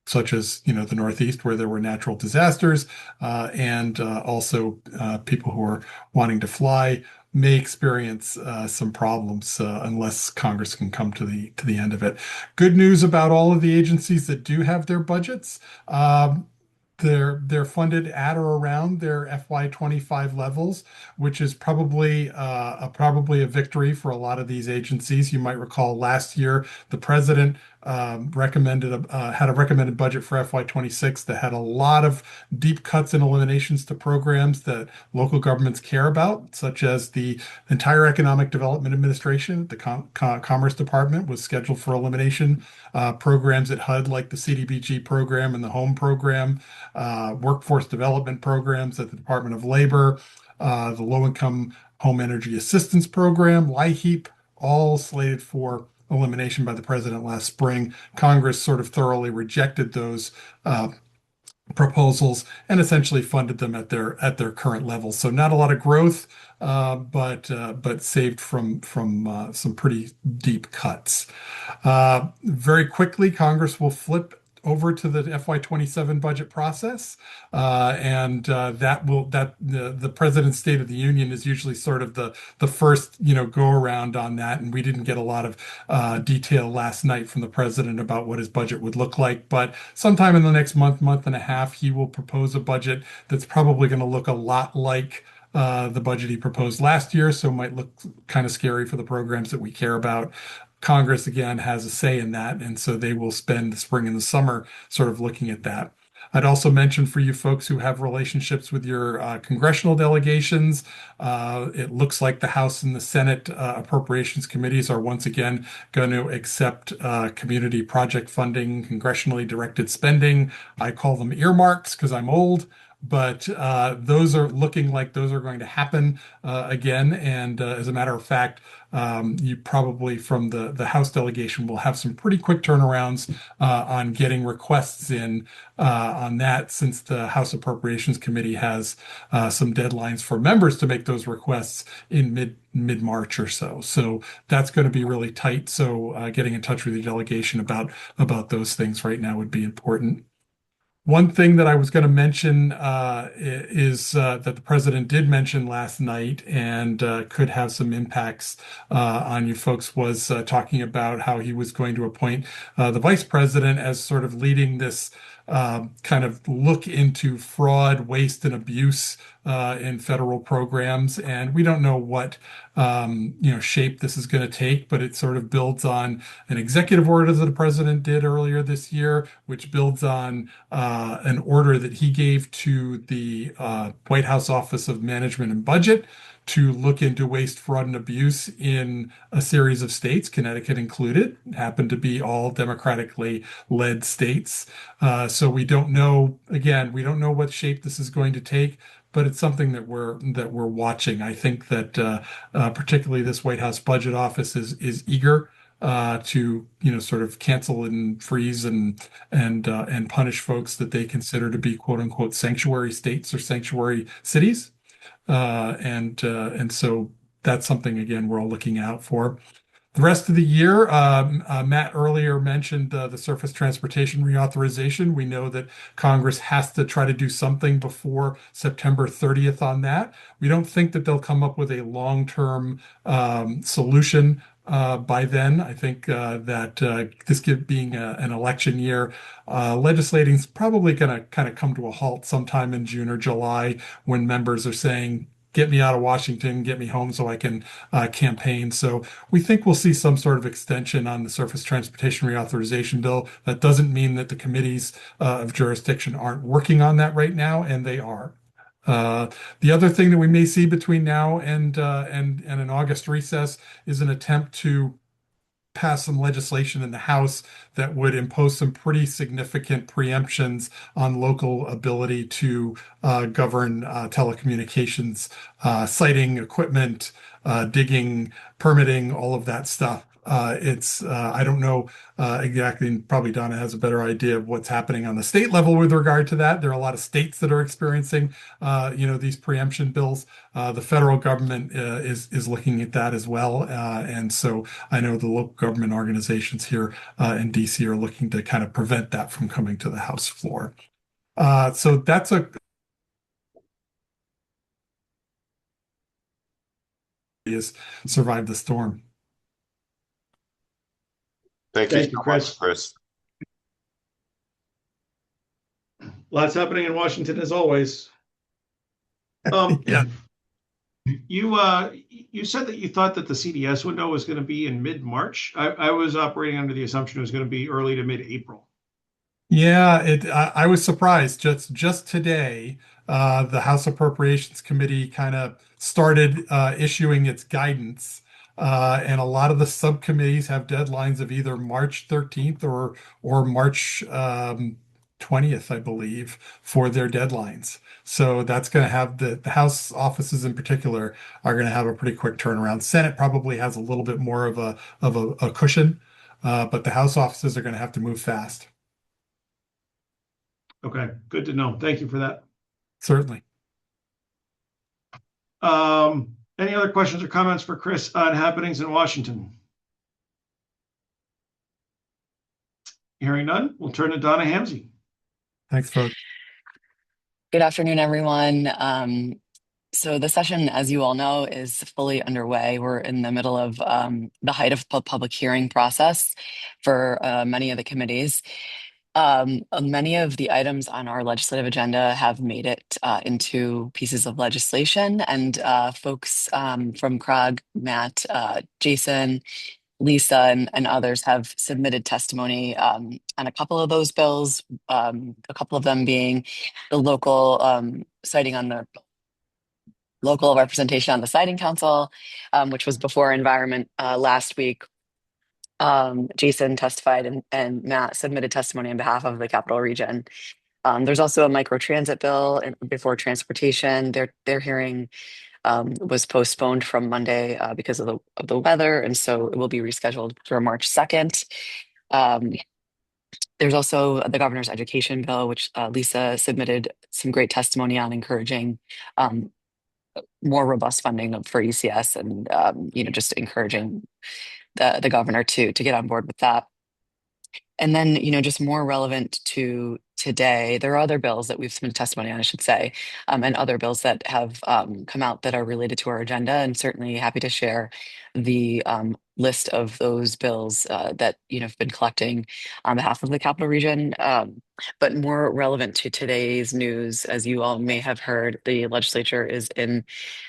such as the Northeast, where there were natural disasters, and also people who are wanting to fly, may experience some problems unless Congress can come to the end of it. Good news about all of the agencies that do have their budgets. They're funded at or around their FY25 levels, which is probably a victory for a lot of these agencies. You might recall last year the president had a recommended budget for FY26 that had a lot of deep cuts and eliminations to programs that local governments care about, such as the entire Economic Development Administration. The Commerce Department was scheduled for elimination. Programs at HUD like the CDBG program and the Home program, workforce development programs at the Department of Labor, the Low Income Home Energy Assistance Program, LIHEAP, all slated for elimination by the president last spring. Congress sort of thoroughly rejected those proposals and essentially funded them at their current level. So not a lot of growth, but saved from some pretty deep cuts. Very quickly, Congress will flip over to the FY27 budget process, and the President's State of the Union is usually sort of the first go around on that, and we didn't get a lot of detail last night from the president about what his budget would look like. But sometime in the next month and a half, he will propose a budget that's probably going to look a lot like the budget he proposed last year, so it might look kind of scary for the programs that we care about. Congress, again, has a say in that, and so they will spend the spring and the summer sort of looking at that. I'd also mention for you folks who have relationships with your congressional delegations, it looks like the House and the Senate appropriations committees are once again going to accept community project funding, congressionally directed spending. I call them earmarks because I'm old. But those are looking like those are going to happen again. And as a matter of fact, you probably from the House delegation will have some pretty quick turnarounds on getting requests in on that, since the House Appropriations Committee has some deadlines for members to make those requests in mid-March or so. So that's going to be really tight. So getting in touch with the delegation about those things right now would be important. One thing that I was going to mention is that the president did mention last night and could have some impacts on you folks, was talking about how he was going to appoint the vice president as sort of leading this kind of look into fraud, waste, and abuse in federal programs. And we don't know what shape this is going to take, but it sort of builds on an executive order that the president did earlier this year, which builds on an order that he gave to the White House Office of Management and Budget to look into waste, fraud, and abuse in a series of states, Connecticut included, happen to be all democratically led states. So we don't know, again, we don't know what shape this is going to take, but it's something that we're watching. I think that particularly this White House Budget Office is eager to sort of cancel and freeze and punish folks that they consider to be quote unquote sanctuary states or sanctuary cities. And so that's something, again, we're all looking out for. The rest of the year, Matt earlier mentioned the surface transportation reauthorization. We know that Congress has to try to do something before September 30th on that. We don't think that they'll come up with a long-term solution by then. I think that this being an election year, legislating is probably going to kind of come to a halt sometime in June or July when members are saying, get me out of Washington, get me home so I can campaign. So we think we'll see some sort of extension on the surface transportation reauthorization bill. That doesn't mean that the committees of jurisdiction aren't working on that right now, and they are. The other thing that we may see between now and an August recess is an attempt to pass some legislation in the House that would impose some pretty significant preemptions on local ability to govern telecommunications, siting, equipment, digging, permitting, all of that stuff. I don't know exactly, and probably Donna has a better idea of what's happening on the state level with regard to that. There are a lot of states that are experiencing, these preemption bills. The federal government is looking at that as well. And so I know the local government organizations here in DC are looking to kind of prevent that from coming to the House floor. So that's is survive the storm. Thank Thank you you, so Chris. much, Chris. Lots happening in Washington as always. Yeah. You said that you thought that the CDS window was going to be in mid-March. I was operating under the assumption it was going to be early to mid-April. Yeah, I was surprised. Just today, the House Appropriations Committee kind of started issuing its guidance, and a lot of the subcommittees have deadlines of either March 13th or March 20th, I believe, for their deadlines. So that's going to have the House offices in particular are going to have a pretty quick turnaround. Senate probably has a little bit more of a cushion, but the House offices are going to have to move fast. Okay, good to know. Thank you for that. Certainly. Any other questions or comments for Chris on happenings in Washington? Hearing none, we'll turn to Donna Hamsey. Thanks, folks. Good afternoon, everyone. So the session, as you all know, is fully underway. We're in the middle of the height of the public hearing process for many of the committees. Many of the items on our legislative agenda have made it into pieces of legislation, and folks from CROG, Matt, Jason, Lisa, and others have submitted testimony on a couple of those bills, a couple of them being the local citing on the local representation on the siting council, which was before environment last week. Jason testified and Matt submitted testimony on behalf of the Capital Region. There's also a microtransit bill before transportation. Their hearing was postponed from Monday because of the weather, and so it will be rescheduled for March 2nd. There's also the governor's education bill, which Lisa submitted some great testimony on, encouraging more robust funding for ECS and just encouraging the governor to get on board with that. And then, just more relevant to today, there are other bills that we've submitted testimony on, I should say, and other bills that have come out that are related to our agenda, and certainly happy to share the list of those bills that have been collecting on behalf of the Capital Region. But more relevant to today's news, as you all may have heard, the legislature is in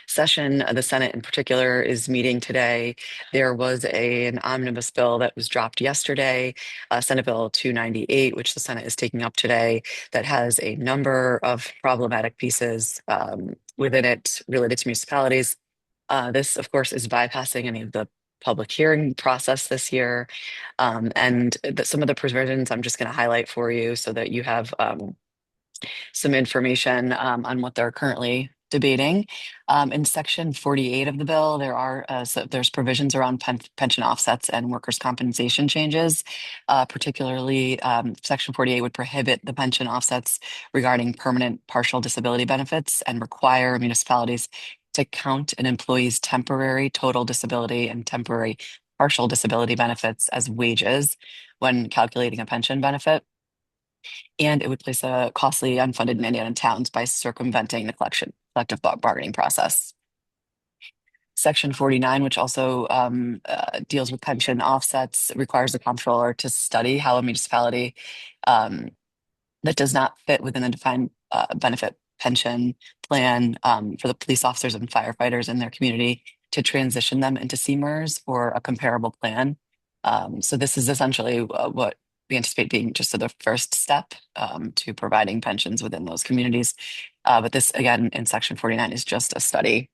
session. The Senate in particular is meeting today. There was an omnibus bill that was dropped yesterday, Senate Bill 298, which the Senate is taking up today, that has a number of problematic pieces within it related to municipalities. This, of course, is bypassing any of the public hearing process this year. And some of the provisions I'm just going to highlight for you so that you have some information on what they're currently debating. In section 48 of the bill, there's provisions around pension offsets and workers' compensation changes. Particularly, section 48 would prohibit the pension offsets regarding permanent partial disability benefits and require municipalities to count an employee's temporary total disability and temporary partial disability benefits as wages when calculating a pension benefit. And it would place a costly unfunded mandate on towns by circumventing the collective bargaining process. Section 49, which also deals with pension offsets, requires the comptroller to study how a municipality that does not fit within the defined benefit pension plan for the police officers and firefighters in their community to transition them into CMERS or a comparable plan. So this is essentially what we anticipate being just the first step to providing pensions within those communities. But this, again, in section 49 is just a study.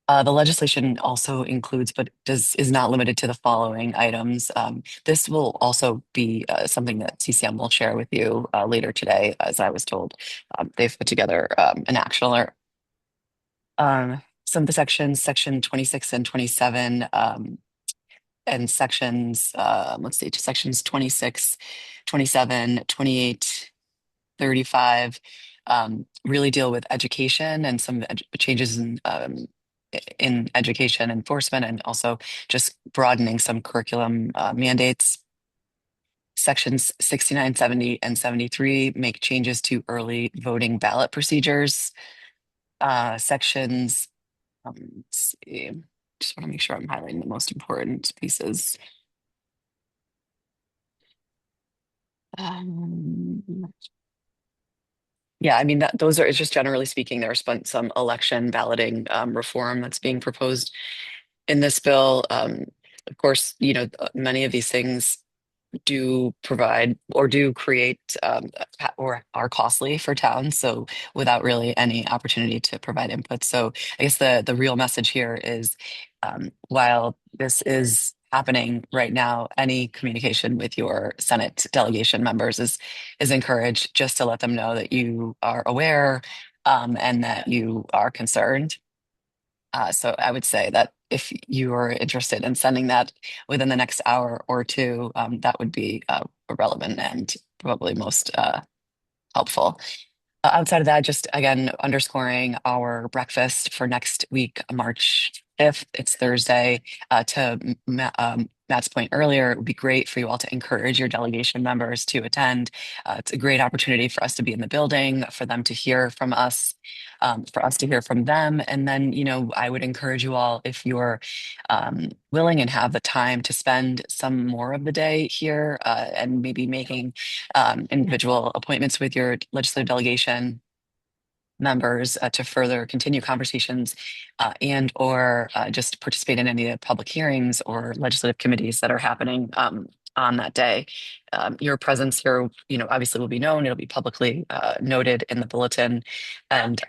The legislation also includes, but is not limited to the following items. This will also be something that CCM will share with you later today, as I was told. They've put together an action alert. Some of the sections, section 26 and 27, and sections, let's see, sections 26, 27, 28, 35, really deal with education and some changes in education enforcement and also just broadening some curriculum mandates. Sections 69, 70, and 73 make changes to early voting ballot procedures. Sections, let's see, just want to make sure I'm highlighting the most important pieces. Yeah, I mean, those are, it's just generally speaking, there's some election balloting reform that's being proposed in this bill. Of course, many of these things do provide or do create or are costly for towns, so without really any opportunity to provide input. So I guess the real message here is while this is happening right now, any communication with your Senate delegation members is encouraged, just to let them know that you are aware and that you are concerned. So I would say that if you are interested in sending that within the next hour or two, that would be relevant and probably most helpful. Outside of that, just again, underscoring our breakfast for next week, March 5th. It's Thursday. To Matt's point earlier, it would be great for you all to encourage your delegation members to attend. It's a great opportunity for us to be in the building, for them to hear from us, for us to hear from them. And then, I would encourage you all, if you're willing and have the time, to spend some more of the day here and maybe making individual appointments with your legislative delegation members to further continue conversations and or just participate in any of the public hearings or legislative committees that are happening on that day. Your presence here, obviously will be known. It'll be publicly noted in the bulletin, and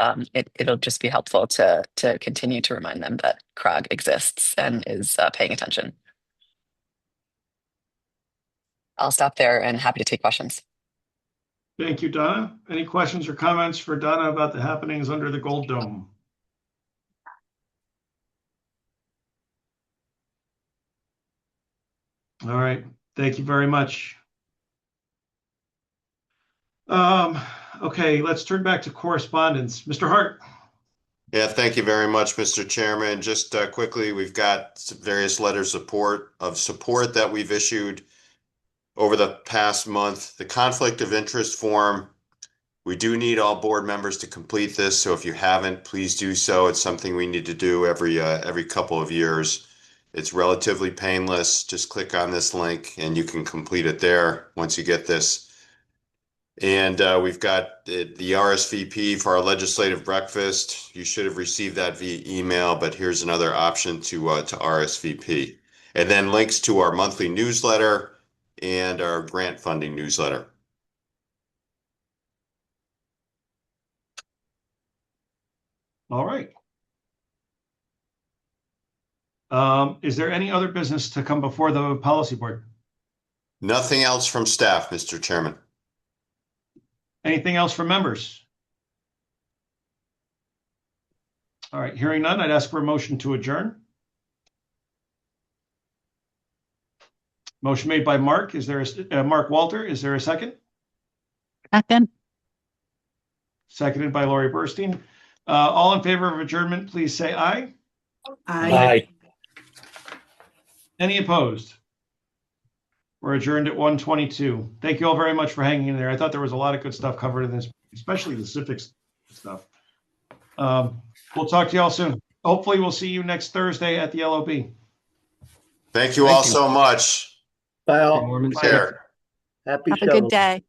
it'll just be helpful to continue to remind them that CROG exists and is paying attention. I'll stop there and happy to take questions. Thank you, Donna. Any questions or comments for Donna about the happenings under the Gold Dome? All right. Thank you very much. Okay, let's turn back to correspondence. Mr. Hart. Yeah, thank you very much, Mr. Chairman. Just quickly, we've got various letters of support that we've issued over the past month. The conflict of interest form, we do need all board members to complete this, so if you haven't, please do so. It's something we need to do every couple of years. It's relatively painless. Just click on this link and you can complete it there once you get this. And we've got the RSVP for our legislative breakfast. You should have received that via email, but here's another option to RSVP. And then links to our monthly newsletter and our grant funding newsletter. All right. Is there any other business to come before the policy board? Nothing else from staff, Mr. Chairman. Anything else from members? All right, hearing none, I'd ask for a motion to adjourn. Motion made by Mark. Is there a Mark Walter? Is there a second? Second. Seconded by Lori Burstein. All in favor of adjournment, please say aye. Aye. Any opposed? We're adjourned at 1:22. Thank you all very much for hanging in there. I thought there was a lot of good stuff covered in this, especially the civics stuff. We'll talk to you all soon. Hopefully we'll see you next Thursday at the LOB. Thank you all so much. Bye all. Take care. Happy Have a good day.